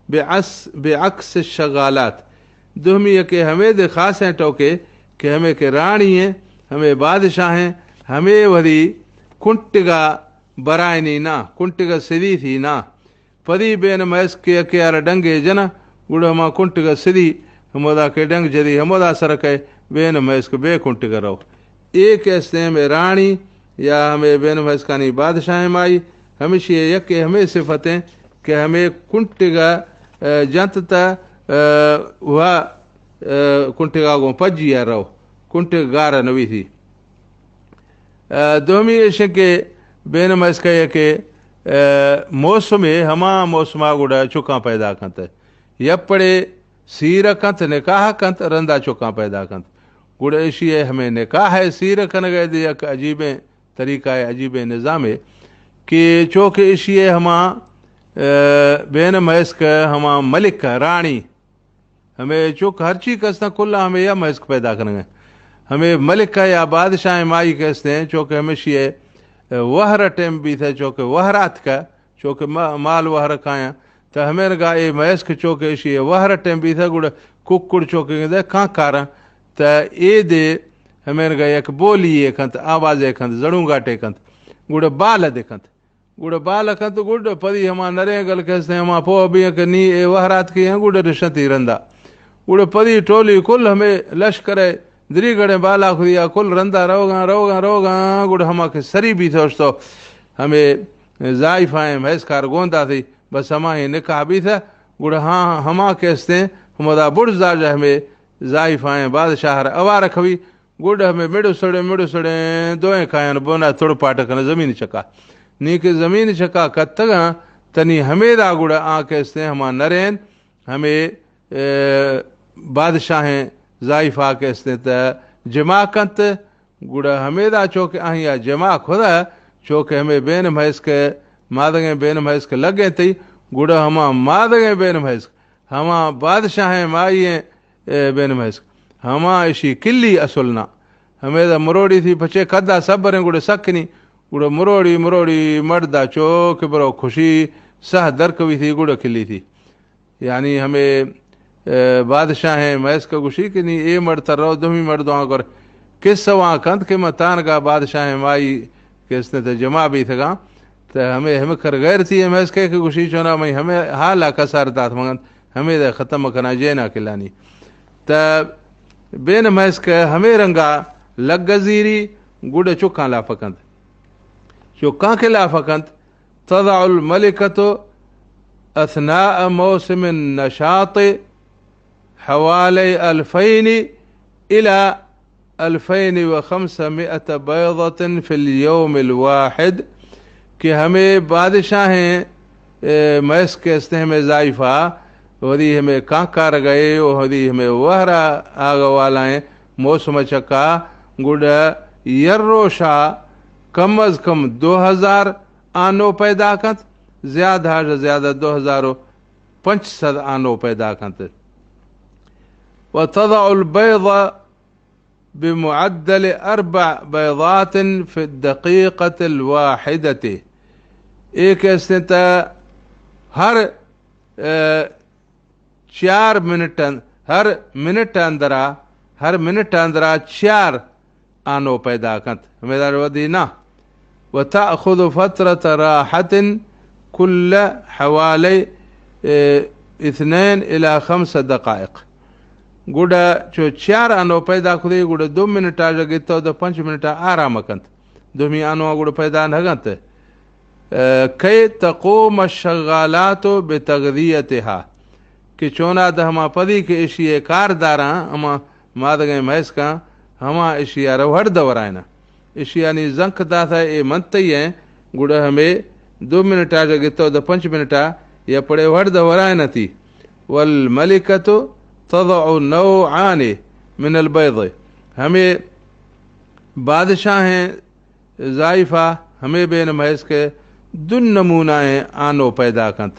बिअक्स शगालात दुहमी के हमें दे खास हैं टोके कि हमें के रानी हैं हमें बादशाह हैं हमें वरी कुंटिगा बरायनी ना कुंटिगा सिदी थी ना पदी बेन मैस के यार डंगे जना गुड़ हमा कुंटिगा सिदी हमोदा के डंग जदी हमोदा सरक है बेन मैस के बे कुंटिगा रहो एक ऐसे में रानी या हमें बेन मैस का नहीं बादशाह माई हमेशा यक हमें सिफतें कि हमें कुंटिगा जनता वह कुंटिगा को पजिया रहो कुंटिगा गारा नवी थी दोमी ऐसे के बेन मैस कहे के मौसम हमा मौसमा गुड़ा चुका पैदा कंत यपड़े सीर कंत निकाह कंत रंदा चुका पैदा कंत गुड़ ऐसी है हमें निकाह है सीर कन गए एक अजीब तरीका है अजीब निज़ाम है कि चौके ऐसी है हमा बेन मैस का हमा मलिक का रानी हमें चुक हर चीज कसते कुल हमें या महस्क पैदा करेंगे हमें मलिक या बादशाह माई कहते हैं चूँकि हमेशा वहर टेम भी थे चूँकि वहरात का चूँकि माल वहर खाया तो हमें गा ये महस्क चूँकि इसी वहर टेम भी थे गुड़ कुकुड़ चूँकि दे कहाँ कारा तो ये दे हमें गा एक बोली एकंत आवाज़ एकंत जड़ू गाटे कंत गुड़ बाल देखंत गुड़ बाल कंत गुड़ पदी हम नरे गल कहते हैं हम पो अभी नी ए वहरात की हैं गुड़ रिशती रंदा गुड़ पदी टोली कुल हमें लश्कर द्री गड़े बाला खुदिया कुल रंदा रोगा रोगा रोगा गुड़ हम के सरी भी थे तो हमें जायफाएं भैंसकार गोंदा थी बस हम ही निकाह भी था गुड़ हाँ हम कहते हैं हमारा बुढ़जा जो हमें जायफाएं बादशाह अवार खवी गुड़ हमें मिड़ू सड़े दोएं खायन बोना थोड़ पाटक जमीन चका नी के जमीन चका कत्तगा तनी हमें दा गुड़ आ कहते हैं हम नरेन हमें बादशाहें जायफा कहते त जमा कंत गुड़ हमेदा चौके आहिया जमा खुदा चौके हमें बेन भैंस के मादगे बेन भैंस के लगे थी गुड़ हम मादगे बेन भैंस हम बादशाहें माइए बेन भैंस हम इसी किल्ली असुलना हमें मुरोड़ी थी पचे कदा सब रे गुड़ सकनी गुड़ मुरोड़ी मुरोड़ी मर्दा चौक बरो खुशी सह दरक भी थी गुड़ खिली थी यानी हमें बादशाह मैस का गुशी कि नहीं ए मरता रहो दुमी मर्द वहाँ कर किस वहाँ कंत के मतान का बादशाह माई किसने तो जमा भी था तो हमें कर गैर थी मैस के गुशी चुना मई हमें हाल कसर तात मंगन हमें दे ख़त्म करना जेना खिलानी तो बेन मैस के हमें रंगा लग गजीरी गुड़ चुका ला फकंत चुका के ला फकंत तदाउल मलिकतो अथना मौसम नशात हवाले अल्फैन इला 2500 बैदतन फिल यौमिल वाहिद कि हमें बादशाहें मैस कहते हैं हमें जायफा वही हमें कांकार गए वही हमें वहरा आग वालाएं मौसम चका गुड़ यर्रोशा कम अज कम 2000 आनो पैदा कंत ज्यादा से ज्यादा 2500 आनो पैदा कंत व तदाउल बैद बिमुअद्दल 4 बैदात फी दक़ीक़त वाहिदत एक ऐसे हर 4 मिनट हर मिनट अंदरा 4 आनो पैदा कंत मेरा वदी ना व तअख़ुज़ु फ़तरत राहतिन कुल्ल हवाले 2 इला 5 दक़ाइक़ गुड़ जो 4 आनो पैदा खुदे गुड़ 2 मिनट जगह तो 5 मिनट आराम कंत दुमी आनो गुड़ पैदा न कंत कई तक़ूम शगालात बेतग़दियतिहा कि चोना द हमा पदी के इशिये कारदारा हमा मादगे मैस का हमा इशिया रवहर दवरायना इशिया नी जंक दा था ए मंतई है गुड़ हमें 2 मिनट जगह तो 5 मिनट या पड़े वहर दवरायना थी वल मलिकतो तदउ नौआन मिनल बैद हमें बादशाह जायफा हमें बेन महस के 2 नमूनाएँ आनो पैदा कंत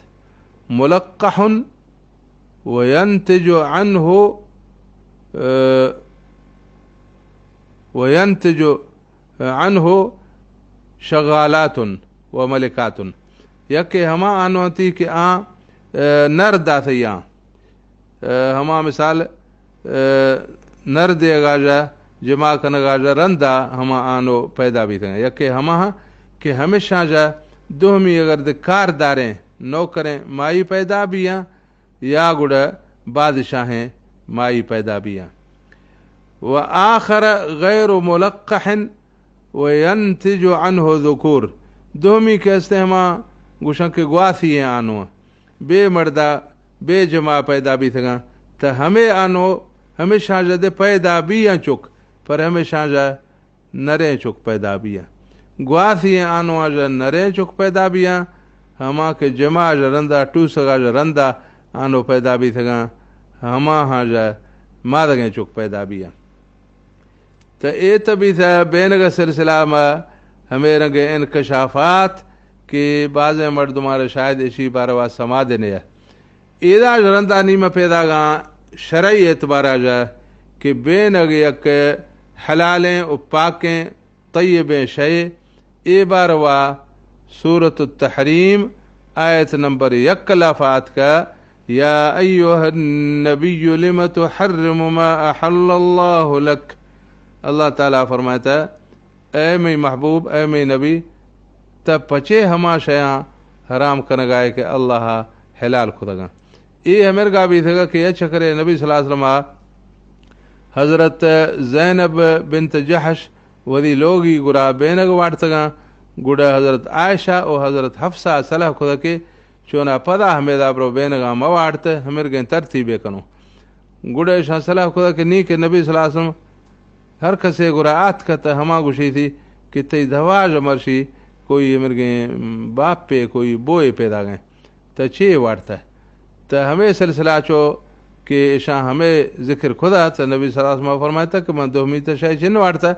मुलक्कहुन वयंतजु अन्हु शगालातुन व मलिकातुन यके हमा आनोती कि नर दाथया हमा मिसाल नर दे गाजा जमा कन गाजा रंदा हमा आनो पैदा भी थे यके हमा कि हमेशा जा दोहमी अगर दे कारदारें नौकरें माई पैदा भी हैं या गुड़ बादशाहें माई पैदा भी हैं व आखर गैर मुलक्कहन व यंतजु अन्हु ज़ुकूर दोहमी कहते हमा गुशा के ग्वासी हैं आनो बे मर्दा बे जमा पैदा भी थगा तो हमें आनो हमेशा जदे पैदा भी हैं चुक पर हमेशा जा नरे चुक पैदा भी हैं ग्वासी आनो आज नरे चुक पैदा भी हैं हमा के जमा रंदा टू सगा रंदा आनो पैदा भी थगा हमा हाँ जा मादगे चुक पैदा भी हैं तो ये तभी था बेन का सिलसिला में हमें रंगे इनकशाफात कि बाज़ मर्द तुम्हारे शायद इसी बारवा समा देने है इदा रंदा नी में पैदा गा शरई एतबारा जा कि बेनग यक हलालें उपाकें तय्यबें शय ए बार वा सूरत तहरीम आयत नंबर 1 लाफात का या अय्युहन नबिय्यु लिम तुहर्रिमु मा अहल्लल्लाहु लक। अल्लाह ताला फरमाता ए मई महबूब ए मई नबी तब पचे हमा शया हराम कनगाए के अल्लाह हलाल खुदगा। ये हमेर गा भी थे कि अच्छा करे नबी सल्लल्लाहु अलैहि वसल्लम हज़रत ज़ैनब बिनत जहश वदी लोगी गुरा बेनग वाटतगा गुड़ा हज़रत आयशा और हज़रत हफ्सा सलाह खुदा के चोना पदा हमेदा ब्रो बेनगा मवाड़त हमेर गए तरतीबे कनो गुड़ा शाह सलाह खुदा के नी के नबी सल्लल्लाहु अलैहि वसल्लम हर कसे गुरा आत कत हमा गुशी थी कि तई दवाज मरशी कोई हमेर गए बाप पे कोई बोए पैदा गए तो चे वाटता है तो हमें सिलसिला चो कि ऐसा हमें जिक्र खुदा तो नबी सल्लल्लाहु अलैहि वसल्लम फरमाता कि मैं दोमी तो शायद चिन्ह वाटता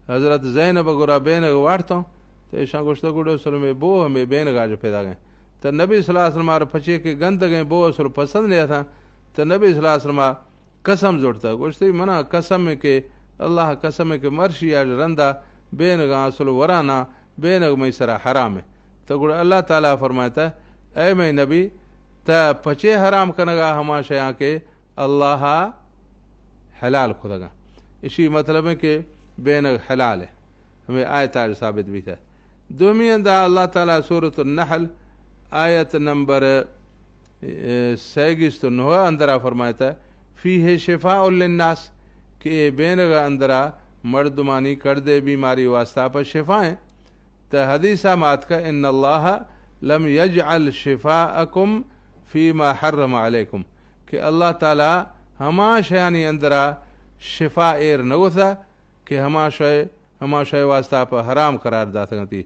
हज़रत ज़ैनब गुरा बेनग वाटता हूँ तो ऐसा कुछ तो गुड़े असल में बो हमें बेनगा जो पैदा गए तो नबी सल्लल्लाहु अलैहि वसल्लम पचे के गंद गए बो असल पसंद नहीं था तो नबी सल्लल्लाहु अलैहि वसल्लम कसम जोड़ता कुछ तो मना कसम के अल्लाह कसम के मर्शी आज रंदा बेनगा असल वराना बेनग में सरा हराम है तो गुड़ अल्लाह ताला फरमाता ए मैं नबी त पचे हराम कनगा हमा शया के अल्लाह हलाल खुदगा। इसी मतलब है कि बेनग हलाल है हमें आयत आज साबित भी था। दोमी अंदा अल्लाह ताला सूरत नहल आयत नंबर 37 अंदरा फरमाता फी है शिफा उल्लिन्नास कि बेनग अंदरा मर्दमानी कर दे बीमारी वास्ता पर शिफाएं तो हदीसा मात का इन अल्लाह लम यजअल शिफाअकुम फीमा हर्रम अलैकुम कि अल्लाह ताला हमा शयानी अंदरा शिफा एर न था कि हमा शय वास्ता पर हराम करार दा सकती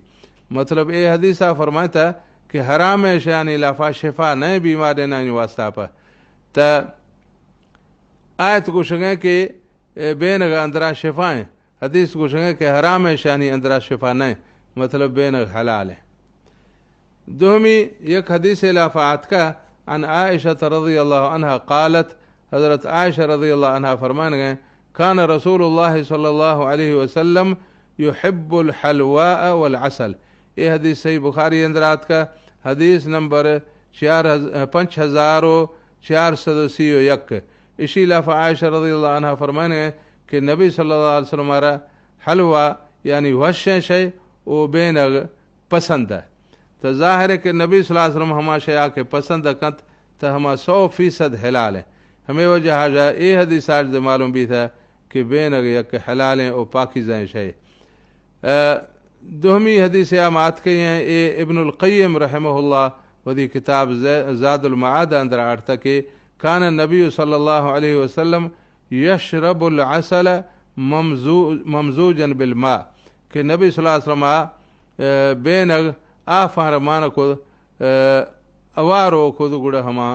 मतलब ए हदीसा फरमाता कि हराम है शयानी लाफा शिफा नए बीमार न वास्ता पर त आयत को शंगे कि बेनग अंदरा शिफाएं हदीस को शंगे कि हराम है शयानी अंदरा शिफा नए मतलब बेनग हलाल है। दोमी एक हदीस लाफात का अन आयशा रज़ियल्लाहु अन्हा क़ालत हज़रत आयशा रज़ियल्लाहु अन्हा फरमान गए कान रसूलुल्लाह सल्लल्लाहु अलैहि वसल्लम युहिब्बुल हलवा वल असल। ये हदीस सही बुखारी अंदरात का हदीस नंबर 5441। इसी लाफा आयशा रज़ियल्लाहु अन्हा फरमान गए कि नबी सल्लल्लाहु अलैहि वसल्लम हलवा यानी वश शय वो बेनग पसंद है तो ज़ाहिर है कि नबी सल्लल्लाहु अलैहि वसल्लम हमा शया के पसंद कंत तो हमा 100% हलाल है। हमें वजह ये हदीस आज मालूम भी था कि बेनग यक हलाल हैं और पाकीज़ा शय। दोहमी हदीस आमात के हैं ये इब्नुल क़य्यिम रहमहुल्लाह वदी किताब ज़ादुल मआद अंदर आड़ता के कान नबी सल्लल्लाहु अलैहि वसल्लम यशरबुल असल ममजूजन बिल मा कि नबी सल्लल्लाहु अलैहि वसल्लम बेनग आफार मान को अवारो खुद गुड़ हमा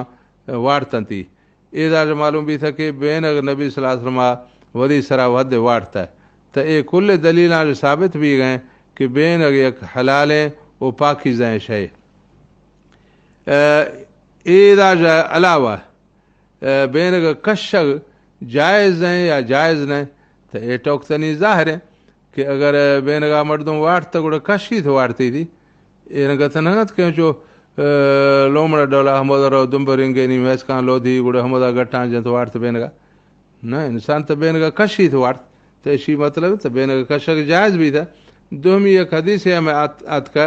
वाड़ती इधर मालूम भी था कि बेनग नबी सल्लल्लाहु अलैहि वसल्लम वदी सरा वद वाड़ता है तो ये कुल दलील साबित भी गए कि बेनग एक हलाल है वो पाकीज़ा शय। इधर अलावा बेनग कशग जायज़ हैं या जायज़ नहीं तो ये टोक तनी ज़ाहिर है कि अगर बेनगा मर्दों वाट तो गुड़ कशी तो वाड़ती थी इनका तनगत क्यों जो लोमड़ा डोला हमोदरो दुम्बरिंगे नी मैच का लोधी गुड़ हमोदा गट्टा जंत वाट बेनगा न इंसान तो बेनगा कशी तो वाट तो इसी मतलब तो बेनगा कशक जायज़ भी था। दोमी एक हदीस है हमें आत का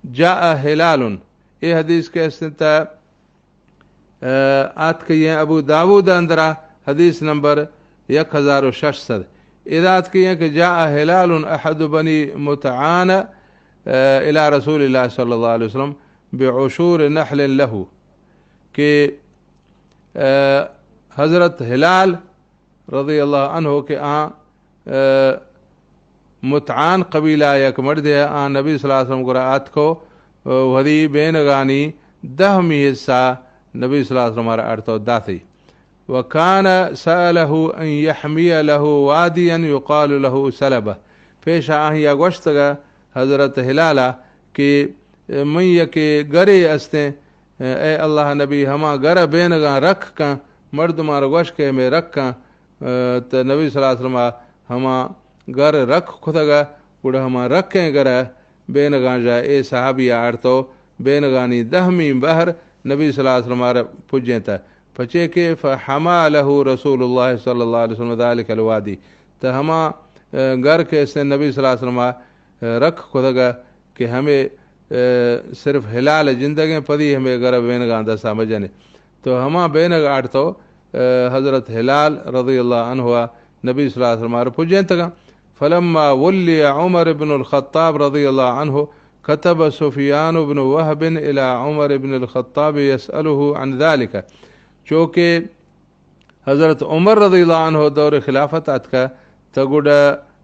जा हिलालुन ये हदीस के अस्तित्व आत कही है अबू दाऊद अंदरा हदीस नंबर 1600 इदात की है कि जा हिलालुन अहद बनी मुतआन इला रसूलिल्लाह सल्लल्लाहु अलैहि वसल्लम बेउशूर नहल लहू कि हज़रत हिलाल रज़ियल्लाहु अन्हु के मुतआन कबीला एक मर्द है नबी सल्लल्लाहु अलैहि वसल्लम को रात को वरी बेनगानी 10वीं हिस्सा नबी सल्लल्लाहु अलैहि वसल्लम अर्थ दाती वकान सअलहु अन यहमिय लहु वादियन युकाल लहु सलबा पेश या गोश्तगा हज़रत हिलाला कि मैया के गरे अस्ते ए अल्लाह नबी हमा घर बेनगा रख का मर्द मार गोश के में रख का तो नबी सल्लल्लाहु अलैहि वसल्लम हमा घर रख खुदगा गुड़ हमा रखें घर बेनगा जा ए साहबी आड़ तो बेनगानी दहमी बहर नबी सल्लल्लाहु अलैहि वसल्लम पुजे था पचे के फहमा लहू रसूलुल्लाह सल्लल्लाहु अलैहि वसल्लम ज़ालिकल वादी तो हमा घर के से नबी सल्लल्लाहु अलैहि वसल्लम रख खुदगा कि हमें सिर्फ हिलाल जिंदगी पदी हमें घर बेनगा दसा मजने तो हमा बेनगा आड़ तो हज़रत हिलाल रज़ियल्लाहु अन्हु नबी सल्लल्लाहु अलैहि वसल्लम पुजे तगा फलम्मा वल्लिय उमर इब्न अल-ख़त्ताब रज़ियल्लाहु अन्हु कतब सुफियान इब्न वहब इला उमर इब्न अल-ख़त्ताब यसअलुहु अन ज़ालिका चूँकि हज़रत उमर रज़ियल्लाहु अन्हु दौर खिलाफत अतका तगुड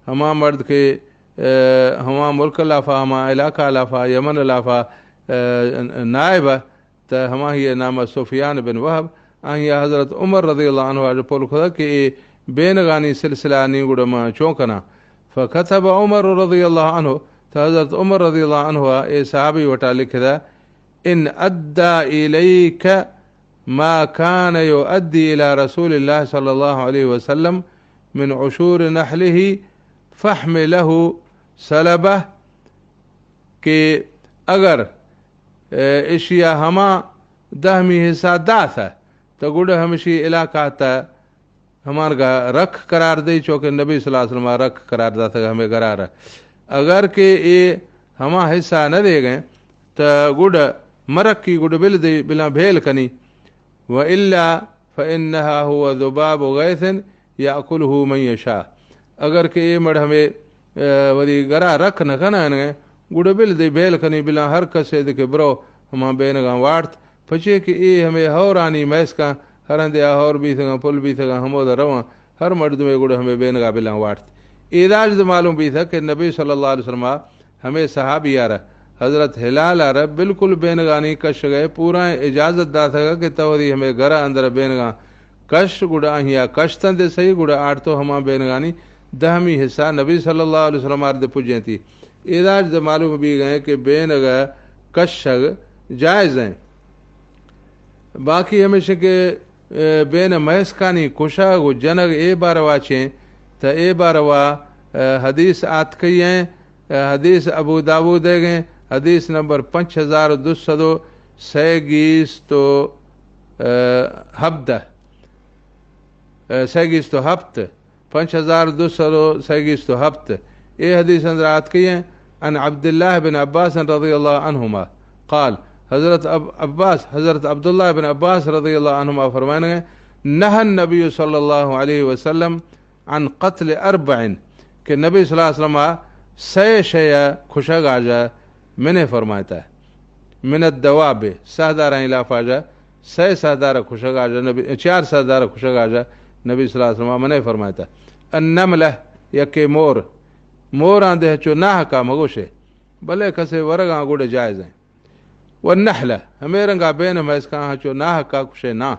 हमा मर्द के हमा मुल्क लाफा हमा इलाका लाफा यमन लाफा नायब त हमा ही नाम सुफियान बिन वहब आहिया हज़रत उमर रज़ियल्लाहु अन्हु जो पोल खुदा कि बेनगानी सिलसिला नी गुड़ मा चौंकना फ़कतब उमर रज़ियल्लाहु अन्हु त हज़रत उमर रज़ियल्लाहु अन्हु ए सहाबी वटा लिखदा इन अद्दा इलैक मा कान युअद्दी इला रसूलिल्लाह सल्लल्लाहु अलैहि वसल्लम मिन उशूर नहलिही फहमिलहु सलबह कि अगर एशिया हमा दहमी हिस्सा दा था तो गुड़ हमेशी इलाका था हमारा रख करार दे चौके नबी सल्लल्लाहु अलैहि वसल्लम रख करार दा था हमें करार अगर के ये हमा हिस्सा न दे गए तो गुड़ मरक की गुड़ बिल दे बिला भेल कनी व इल्ला फ़इन्नहा हुवा ज़ुबाब गैसिन याकुलहु मन यशा अगर के ये मड़ हमें वरी गरा रख न खना गुड़ बिल दे भेल कनी बिला हर कसे दे के ब्रो हमा बेनगा वार्त पचे कि ये हमें हौरानी मैस का हरंदे और भी सगा पुल भी सगा हमोद रवा हर मर्द में गुड़ हमें बेनगा बिला वार्त इराज मालूम भी था कि नबी सल्लल्लाहु अलैहि वसल्लम हमें सहाबी आ रहा हज़रत हिलाल आ रहा बिल्कुल बेनगानी कश गए पूरा इजाज़त दा था कि तवरी हमें घर अंदर बेनगा कश गुड़ा हिया कश तंदे सही गुड़ा आड़ तो हमा बेनगानी दहमी हिस्सा नबी सल्लल्लाहु अलैहि वसल्लम आर्द पुजे थी इराज मालूम भी गए कि बेनगा कश जायज़ हैं बाकी हमेशा के बेन महसकानी कुशा गो जनग ए बार वाचे त ए बार वा हदीस आत कई हैं हदीस अबू दाऊद दे गए हदीस नंबर 5226 तो हब्द सैगीस तो हफ्त 5226 तो हफ्त ए हदीस अंदर आत कई हैं अन अब्दुल्लाह बिन अब्बास रज़ियल्लाहु अन्हुमा क़ाल हज़रत अब्दुल्लाह बिन अब्बास रज़ियल्लाहु अन्हुमा फरमाने नहन नबी सल्लल्लाहु अलैहि वसल्लम अन क़त्ल अर्बइन के नबी सल्लल्लाहु अलैहि वसल्लम से शया खुशगाजा मैंने फरमाता है मिनत दवाबे सहदारा इलाफाजा से सहदारा खुशगाजा नबी 4 सहदारा खुशगाजा नबी सल्लल्लाहु अलैहि वसल्लम मैंने फरमाता अन्नमला यके मोर आंदे चो नाह का मगोशे भले कसे वरगा गुड़े जायज़ हैं वल नहला हमें रंगा बेन में इसका चो नाह का खुशे ना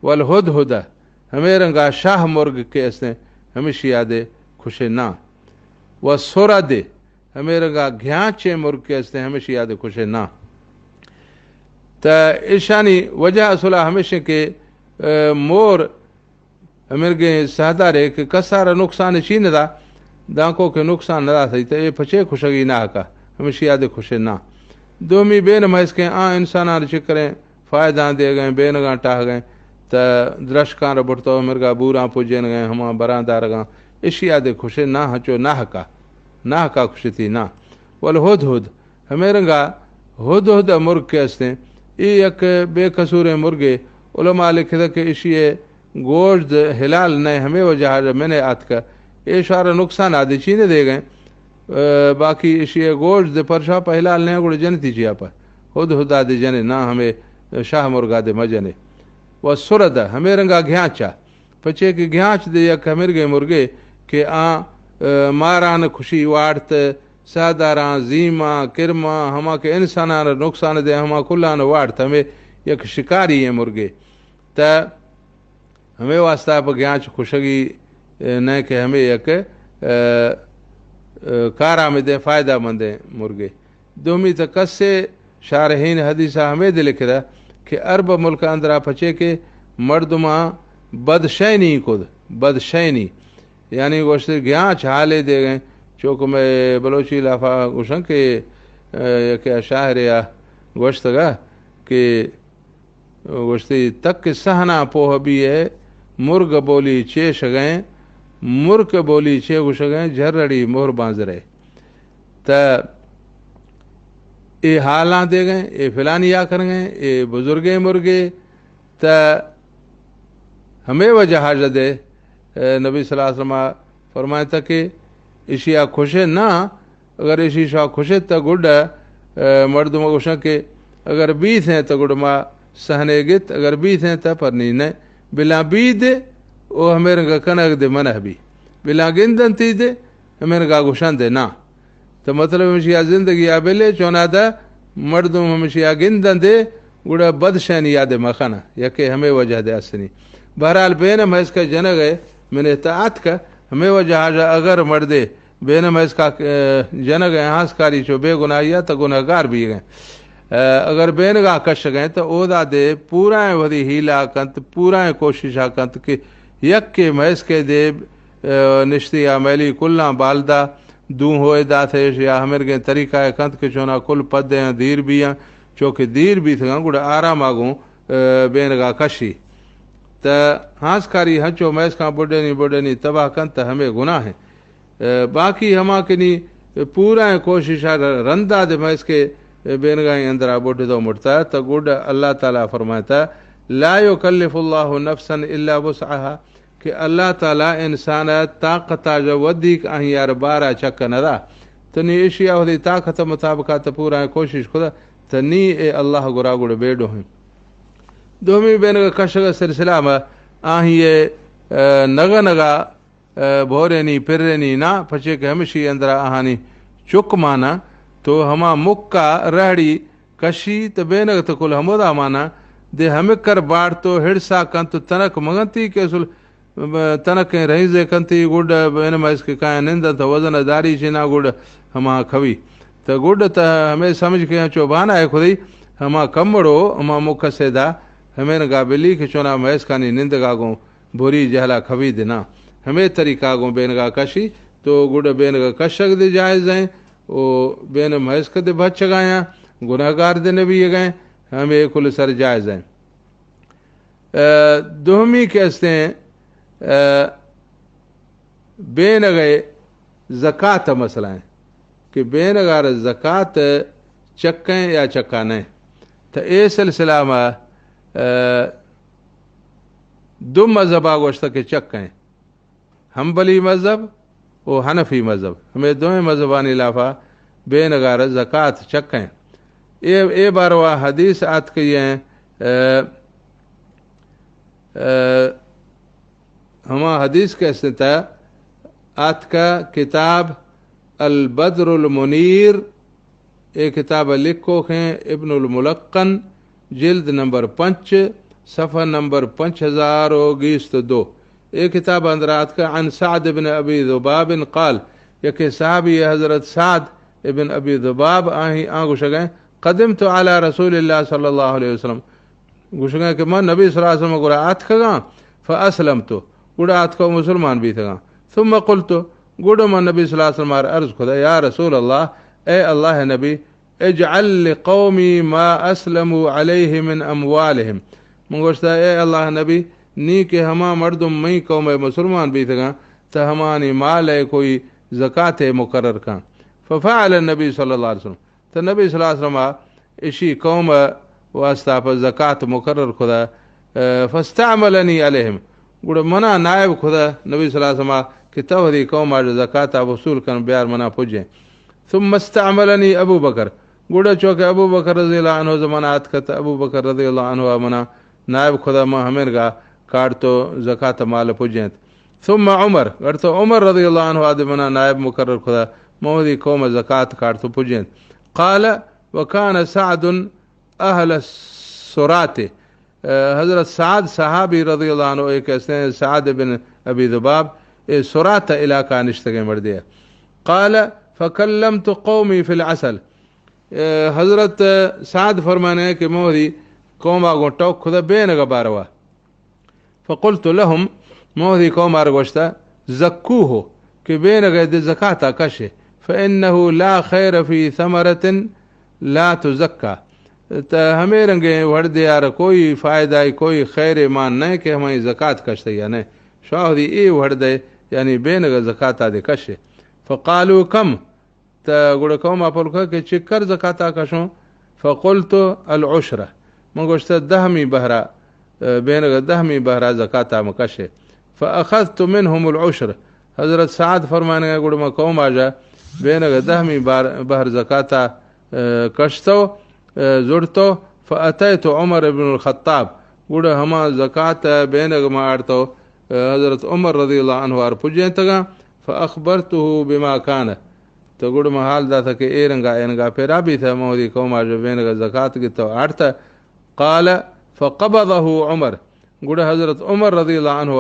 वल हुदहुदा हमें रंगा शाह मुर्ग के इसने हमेशा यादे खुशे ना व सोरा दे हमें रंगा घ्याचे मुर्ग के इसने हमेशा यादे खुशे ना तो ईशानी वजह असुला हमेशा के मोर हमें गे सहदारे के कसारा नुकसान चीन दा दांको के नुकसान ना सही तो ये फचे खुशगी ना का हमेशा यादे खुशे ना दोमी बेन महस के इंसान चिकरें फ़ायदा दे गए बेनगा टाह गए तो द्रशकार बुढ़तो मिर्गा बूरा पूजन गए हमा बरादार गा इशिया दे खुशे ना हचो नाह का खुशी थी ना वल हुद हमें रंगा हुद मुर्ग के हंसते एक बेकसूर मुर्गे उलमा लिखे कि इशिए गोश्त हिलाल ने हमें वजह मैंने आत का ये सारा नुकसान आदि चीने दे गए बाकी इशिए गोश्त दे परशा हिलाल ने गुड़ जनती चिया पर हुद आदि जने ना हमें शाह मुर्गा दे मजने व सुरद हमें रंगा घ्याचा पचे कि घ्याच दे यक हमें गए मुर्गे के मारान खुशी वार्त सादारा जीमा किरमा हमा के इंसान नुकसान दे हमा कुल्लान वार्त हमें यक शिकारी है मुर्गे त हमें वास्ता पर घ्याच खुशगी न के हमें यक कारा में दे फ़ायदा मंद है मुर्गे दोमी त कसे शारहीन हदीसा हमें दे लिखदा कि अरब मुल्क अंदरा पचे के मर्दुमा बदशैनी खुद बदशैनी यानी गोश्त गया छाले दे गए चौक में बलोची लाफा गुशन के क्या शाहर या गोश्त गा कि गोश्ती तक सहना पोह भी है मुर्ग बोली चेश गए मुर्ग बोली चे गुश गए झरड़ी मोहर बांज रहे त ये हालां दे गए ये फिलानिया कर गए ये बुजुर्गे मुर्गे त हमें वजह हाजत दे नबी सल्लल्लाहु अलैहि वसल्लम फरमाए था कि इशिया खुशे ना अगर इसी शाह खुशे त गुड मर्दुम गुश के अगर बी थे तो गुड मा सहने गित अगर बी थे त पर नी ने बिला बी दे ओ हमें कनक दे मन भी बिला गिंदन थी दे हमें गा गुशन दे ना तो मतलब हमेशा जिंदगी आबेले चौना था मर्दुम हमेशा गिंदन दे गुड़ा बदशैन याद मखाना यके हमें वजह दे असनी बहरहाल बेन महज का जन गए मैंने इताअत का हमें वजह अगर मर्दे बेन महज का जन गए हांसकारी चो बेगुनाहिया तो गुनहगार भी गए अगर बेन गा कश गए तो ओदा दे पूरा वरी हीला कंत पूरा कोशिशा कंत कि यक के महज के दे निश्तिया मैली कुल्ला बालदा दू होए दा थे या हमें के तरीका कंत के चोना कुल पद धीर भी चौके दीर भी थे गुड़ आराम आगू बेन गा कशी त हांसकारी हंचो मैस का बुढ़े नी तबाह कन त हमें गुनाह है बाकी हमा के नी पूरा कोशिश रंदा दे मैस के बेन गाई अंदर बुढ़ दो मुड़ता है त गुड अल्लाह ताला फरमाता ला युकल्लिफुल्लाहु नफ्सन इल्ला वुसअहा कि अल्लाह ताला इंसान ताकत जो वधिक आई यार 12 चक नदा तो नी एशिया होदी ताकत मुताबिक त पूरा कोशिश खुदा त नी ए अल्लाह गुरा गुड़ बेडो है दोमी बेन का कश का सिलसिला में ये नगा नगा भोरेनी फिरेनी ना पचे के हमेशी अंदर आहानी चुक माना तो हमा मुक्का रहड़ी कशी तो बेन तो कुल हमोदा माना दे हमें कर बाढ़ तो हिड़सा कंत तनक मगंती के सुल तनक रही जे कंती गुड बेन में इसके काया निंद तो वजन दारी चिना गुड हमा खवी तो गुड तो हमें समझ के चौबाना है खुदी हमा कमड़ो हमा मुख सेदा हमें गा बिली के चुना महस खानी निंद गागो भूरी जहला खवी देना हमें तरीका गो बेन गा कशी तो गुड बेन गा कशक दे जायज हैं ओ बेन महस कदे बच गाया गुनाहगार देने भी ये गए हमें कुल सर जायज हैं दोहमी कहते हैं बेन गए ज़कात मसला है कि बेन गार ज़कात चक्कें या चक्का नहीं तो ए सिलसिला में दो मजहबा गोश्त के चक हैं हम्बली मजहब और हनफी मजहब हमें दोवें मजहबानी लाफा बेनगार ज़कात चक हैं ए बार वह हदीस आत कही हैं हमा हदीस कैसे था आत का किताब अल बद्रुल मुनीर एक किताब लिखो हैं इब्नुल मुलक्कन जिल्द नंबर 5 सफ़ा नंबर 5022 एक किताब अंदरात का अन साद इब्न अबी ज़ुबाब क़ाल यके साहबी हज़रत साद इब्न अबी ज़ुबाब आही गुश गए कदम तो आला रसूलिल्लाह सल्लल्लाहु अलैहि वसल्लम गुश गए कि मैं नबी सल्लल्लाहु अलैहि वसल्लम गुड़ा आत खगा फ़अस्लम तो गुड़ा आत को मुसलमान भी थगा सुम्मा क़ुल्तु गुड़ मैं नबी सल्लल्लाहु अलैहि वसल्लम अर्ज़ खुदा या रसूल अल्लाह ए अल्लाह नबी इजअल कौमी मा असलमु अलैहि मिन अमवालिहिम मंगोश्ता ए अल्लाह नबी नी के हमा मर्दुम मई कौम मुसलमान भी थगा त हमानी माल है कोई ज़कात मुकर्रर का फ़फ़अल नबी सल्लल्लाहु अलैहि वसल्लम तो नबी सल्लल्लाहु अलैहि वसल्लम इसी कौम वास्ता पर ज़कात मुकर्रर खुदा फ़स्तअमलनी अलैहिम गुड़ मना नायब खुदा नबी सल्लल्लाहु अलैहि वसल्लम कि तवरी कौम आज ज़कात वसूल कर ब्यार मना पुजे सुम्मा इस्तअमलनी अबू बकर गुड़ा चौके अबू बकर रज़ियल्लाहु अन्हु ज़मानात का अबू बकर रज़ियल्लाहु अन्हु मना नायब खुदा मां हमें गा काट तो ज़कात माल पुजें सुम्मा उमर गढ़ तो उमर रज़ियल्लाहु अन्हु आदि मना नायब मुकर्रर खुदा मोहदी कौम ज़कात काट तो पुजें क़ाल वकान सादुन अहल सुराते हज़रत साद सहाबी रज़ियल्लाहु अन्हु एक ऐसे हैं साद बिन अबी ज़ुबाब ए सुरात इलाका निश्तगे मर दिया क़ाल फ़कल्लमतु क़ौमी फ़िल असल हज़रत साद फरमाने हैं कि मोहरी कौम आगो टोक खुदा बेनग बारवा फ़कुल्त लहुम मोहरी कौम आर गोश्ता ज़क्कू हो कि बेनग दे ज़काता कशे फ़इन्नहु ला खैर फ़ी समरतिन ला तुज़क्का त हमें रंगे वड़ दे यार कोई फ़ायदा कोई खैर मान नहीं कि हमारी ज़कात कशते या नहीं शाहरी ए वड़ दे यानी बेनग ज़काता दे कशे फ़क़ालू कम त गुड़ कौम आपल कि चिक्कर ज़काता कशों फ़कुल्त अल उशरा मंगोश्त दहमी बहरा बेनग दहमी बहरा ज़काता मकशे फ़अख़ज़्तु मिनहुमुल उशर हज़रत साद फरमाने गुड़ में कौम आजा बेनग दहमी बहर ज़काता कशतो जुड़तो फ़अतैतु उमर इब्नुल ख़त्ताब गुड़ हमा ज़कात बेनग मारतो हज़रत उमर रज़ियल्लाहु अन्हु आर पुजे तगा फ़अख़बरतुहु बिमा कान तो गुड़ में हाल दा था कि ए रंगा एनगा पेरा भी था मोहरी कौम आजो बेनग ज़कात की तो आड़ता काल फ़क़बज़हु उमर गुड़ हज़रत उमर रज़ियल्लाहु अन्हु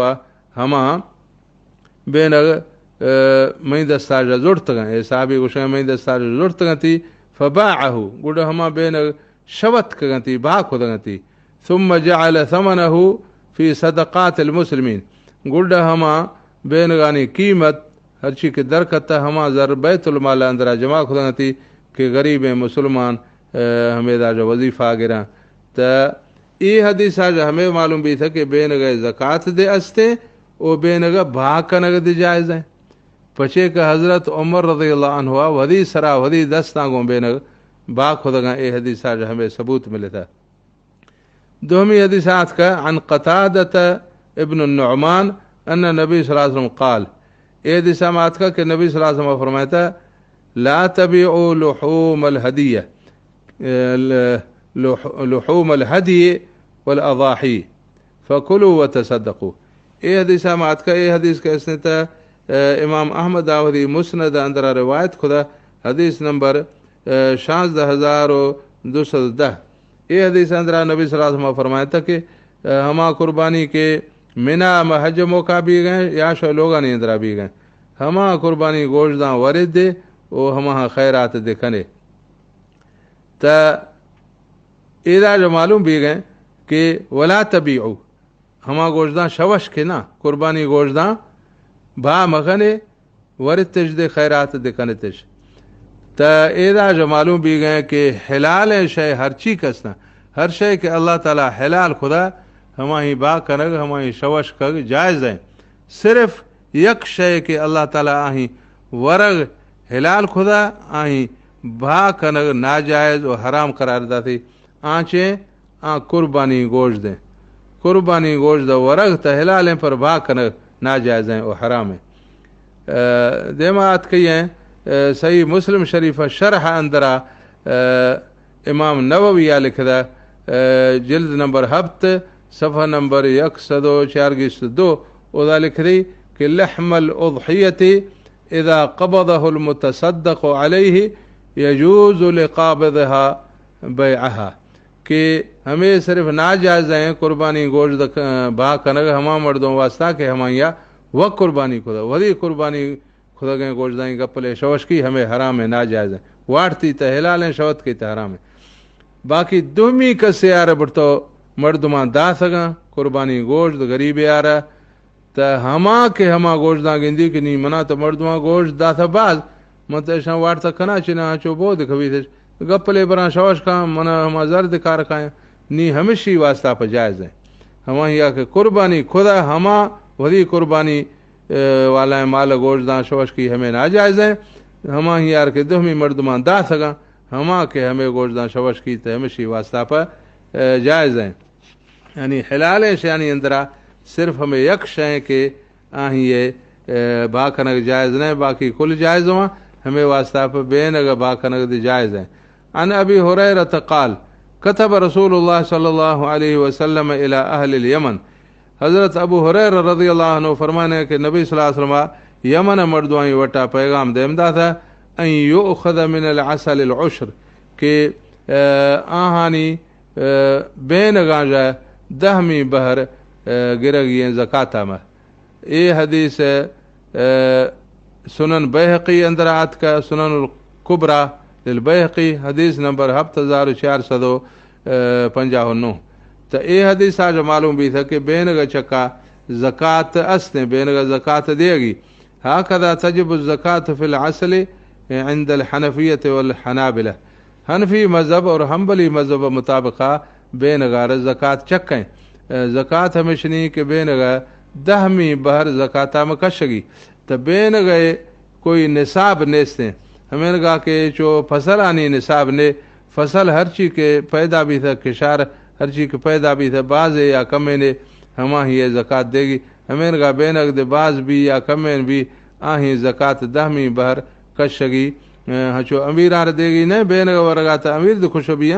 हमा बेनग मई दस्तार जुड़त गए साहबी गुश मई दस्तार जुड़त गती फ़बाअहु गुड़ हमा बेनग शवत गती बा खुद गती सुम्म जअल समनहु फ़ी सदक़ातिल मुस्लिमीन गुड़ हमा बेनगानी कीमत हरची के दरकत हमा ज़र बैतुल माल अंदरा जमा खुद गती कि गरीब मुसलमान हमें जो वजीफ़ा गिरा त ये हदीस आज हमें मालूम भी था कि बेनग ज़कात दे अस्ते ओ बेनग भाकनग दे जायज़ है पचे का हज़रत उमर रज़ियल्लाहु अन्हु वदी सरा वदी दस्तागों बेनग बा खुदगा ए हदीस आज हमें सबूत मिले था दोमी हदीसात का अन क़तादत इब्न नुअमान अन नबी सल्लल्लाहु अलैहि वसल्लम क़ाल ए हदीसात का कि नबी सल्लल्लाहु अलैहि वसल्लम फरमाता ला तबीउ लुहूमल हदिया लुहूमल हदी वल अज़ाही फ़कुलू व तसद्दक़ू ए हदीसात का ए हदीस का इसने था इमाम अहमद दावरी मुस्नद अंदर रिवायत खुदा हदीस नंबर 16210 ये हदीस अंदर नबी सल्लल्लाहु अलैहि वसल्लम फरमाया था कि हमा कुर्बानी के मिना में हज मौका भी गए या शो लोगा नहीं अंदर भी गए हमा कुर्बानी गोश्त वरिद दे वो हमा खैरात देखने त इदा जो मालूम भी गए कि वला तबीउ हमा गोश्त शवश के ना कुर्बानी गोश्त भा मखने वरिद तज दे खैरात देखने तज त एदा जो मालूम भी गए कि हलाल शय हर ची कसना हर शय के अल्लाह ताला हलाल खुदा हमारी बा कनग हमारी शवश कग जायज़ है सिर्फ यक शय के अल्लाह ताला आही वरग हलाल खुदा आही बा कनग नाजायज़ और हराम करार दाती आँचे आ कुर्बानी गोश्त दें कुर्बानी गोश्त वरग त हलाल पर बा कनग नाजायज़ हैं और हराम है देमात कही हैं सही मुस्लिम शरीफ शरह अंदरा इमाम नवविया लिखदा जिल्द नंबर हफ्त सफ़ा नंबर 142 उदा लिख रही कि लहमल उज़हियति इज़ा क़बदहुल मुतसद्दिक़ अलैहि यजूज़ु लिक़ाबिदिहा बैअहा कि हमें सिर्फ नाजायज़ हैं कुर्बानी गोश्त बा कनग हमा मर्दों वास्ता के हमाया वह कुर्बानी खुदा वही कुर्बानी खुदा गए गोश्त गपले शवश की हमें हराम है नाजायज़ है वाटती त हलाल है शवत की त हराम है बाकी दुमी कसे यार बड़तो मर्दमा दा सगा कुर्बानी गोश्त गरीब यार त हमा के हमा गोश्त गिंदी कि नहीं मना तो मर्दमा गोश्त दा था बाज मत ऐसा वाट तक खना चिना चो बहुत कभी थे गपले बरा शवश का मना हमा जर्द कार खाए नी हमेशा वास्ता पर जायज़ है हमा या के कुर्बानी खुदा हमा वही कुर्बानी वाला माल गोश्त शवश की हमें नाजायज़ है हमा ही यार के दुहमी मर्दमा दा सगा हमा के हमें गोश्त शवश की तो हमेशा वास्ता पर जायज़ है यानी हलाल यानी अंदरा सिर्फ हमें यक शय के आही ये बाखनग जायज़ नहीं बाकी कुल जायज़ हुआ हमें वास्ता पर बेनग बाखनग जायज़ है अन अबी हुरैरत क़ाल कतब रसूलुल्लाह सल्लल्लाहु अलैहि वसल्लम इला अहलिल यमन हज़रत अबू हुरैरा रज़ियल्लाहु अन्हु फरमाने के नबी सल्लल्लाहु अलैहि वसल्लम यमन मर्दवाई वटा पैगाम देमदा था अन युअख़ज़ मिनल असलिल उश्र के आहानी बेनगा जा दहमी बहर गिरगिए ज़काता में ये हदीस सुनन बैहक़ी अंदर आत का सुनन कुबरा लिलबैहक़ी हदीस नंबर 7459। तो ये हदीस आज मालूम भी था कि बेनगा चक्का ज़कात असने बेनगा ज़कात देगी। हाकदा तजिब ज़कात फ़िल असल इंदल हनफियत वल हनाबिला। हनफी मज़हब और हम्बली मज़हब मुताबिक़ा बेनगार ज़कात चक्कें ज़कात हमेशनी के बेनगा दहमी बहर ज़काता में कशगी। तो बेनगे कोई निसाब नेस्ते हमें गा के जो फसल आनी निसाब ने फसल हर चीज़ के पैदा भी था किशार हर चीज़ के पैदा भी था बाज़ या कमे ने हमा ही ज़कात देगी। हमें गा बेनग दे बाज़ भी या कमे भी आही ज़कात दहमी बहर कशगी हचो अमीर आर देगी न बेनग वरगा तो अमीर तो खुश भी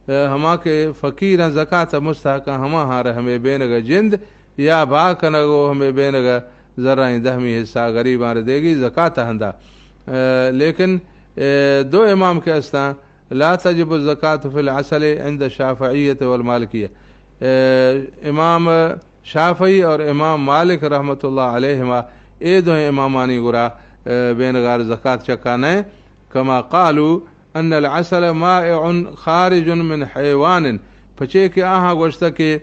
हमा के फ़कीर ज़कात मुस्तहक हमा हार हमें बेनग जिंद या भा कनगो हमें बेनग ज़रा दहमी हिस्सा गरीब आर देगी ज़कात हंदा। लेकिन दो इमाम के अस्ता ला तजिब ज़कात फ़िल असल इंद शाफ़इयत वल मालिकिय्यह। इमाम शाफ़ई और इमाम मालिक रहमतुल्लाह अलैहिमा ए दो इमामानी गुरा बेनगार ज़कात चक्का ने कमा क़ालू अन्न असल माइउन खारिजुन मिन हैवान पचे के आहा गोश्त के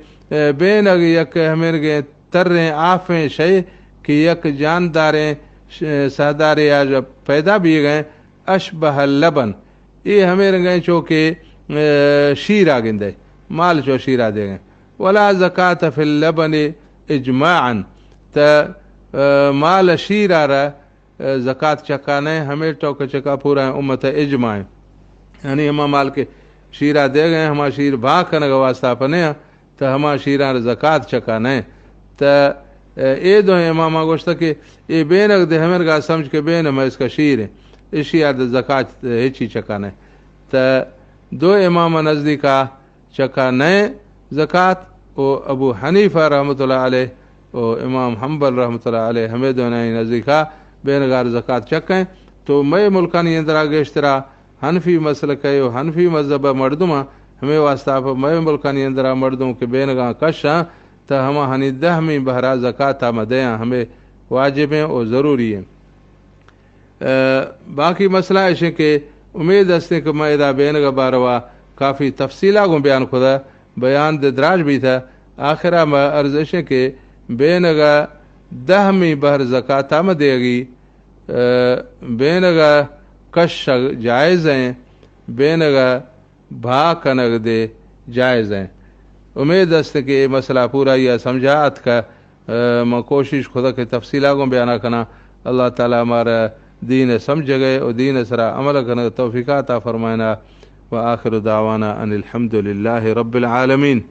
बेनग यक हमें गे तर्रें आफ़ें शे कि यक जानदारें सहदारे आज पैदा भी गए अशबह लबन ये हमें गए चो के शीरा गिंदे माल चो शीरा दे गए वला ज़कात फ़िल लबन इजमाअन त माल शीरा रा ज़कात चक्का ने हमें टोक चक्का पूरा उम्मत इजमाए यानी हमा माल के शीरा दे गए हमा शीर भा कन वास्ता अपने तो हमा शीरा ज़कात चक्का ने त ए दो इमामा गोश्त के ये बेनग दे हमें गा समझ के बेन में इसका शीर है इसी याद ज़कात हिची चक्का ने तो दो इमामा नज़दीका चक्का नए ज़कात ओ अबू हनीफा रहमतुल्लाह अलैह ओ इमाम हम्बल रहमतुल्लाह अलैह हमें दो नए नज़दीका बेनगार ज़कात चक्कें। तो मई मुल्कानी अंदरा गेश्तरा हनफी मसल कयो हनफी मज़हब मर्दुमा हमें वास्ता मई मुल्कानी अंदरा मर्दों के बेनगा कशा तो हम हनी दहमी बहरा ज़कात मदया हमें वाजिब हैं और ज़रूरी है। बाकी मसला ऐसे के उम्मीद हस्ते कि मैं इदा बेनगा बारवा काफ़ी तफसीला को बयान खुदा बयान दराज भी था आखिरा में अर्ज़ ऐसे के बेनगा दहमी बहर ज़कात में देगी बेनगा कश जायज़ हैं बेनगा भा कनग दे जायज़ हैं। उम्मीद हस्त कि मसला पूरा यह समझात का मैं कोशिश खुदा के तफसीला को बयाना करना अल्लाह ताला हमारा दीन समझ गए और दीन सरा अमल करने तौफीक अता फरमाना व आखिर दावाना अनिल हम्दुलिल्लाहि रब्बिल आलमीन।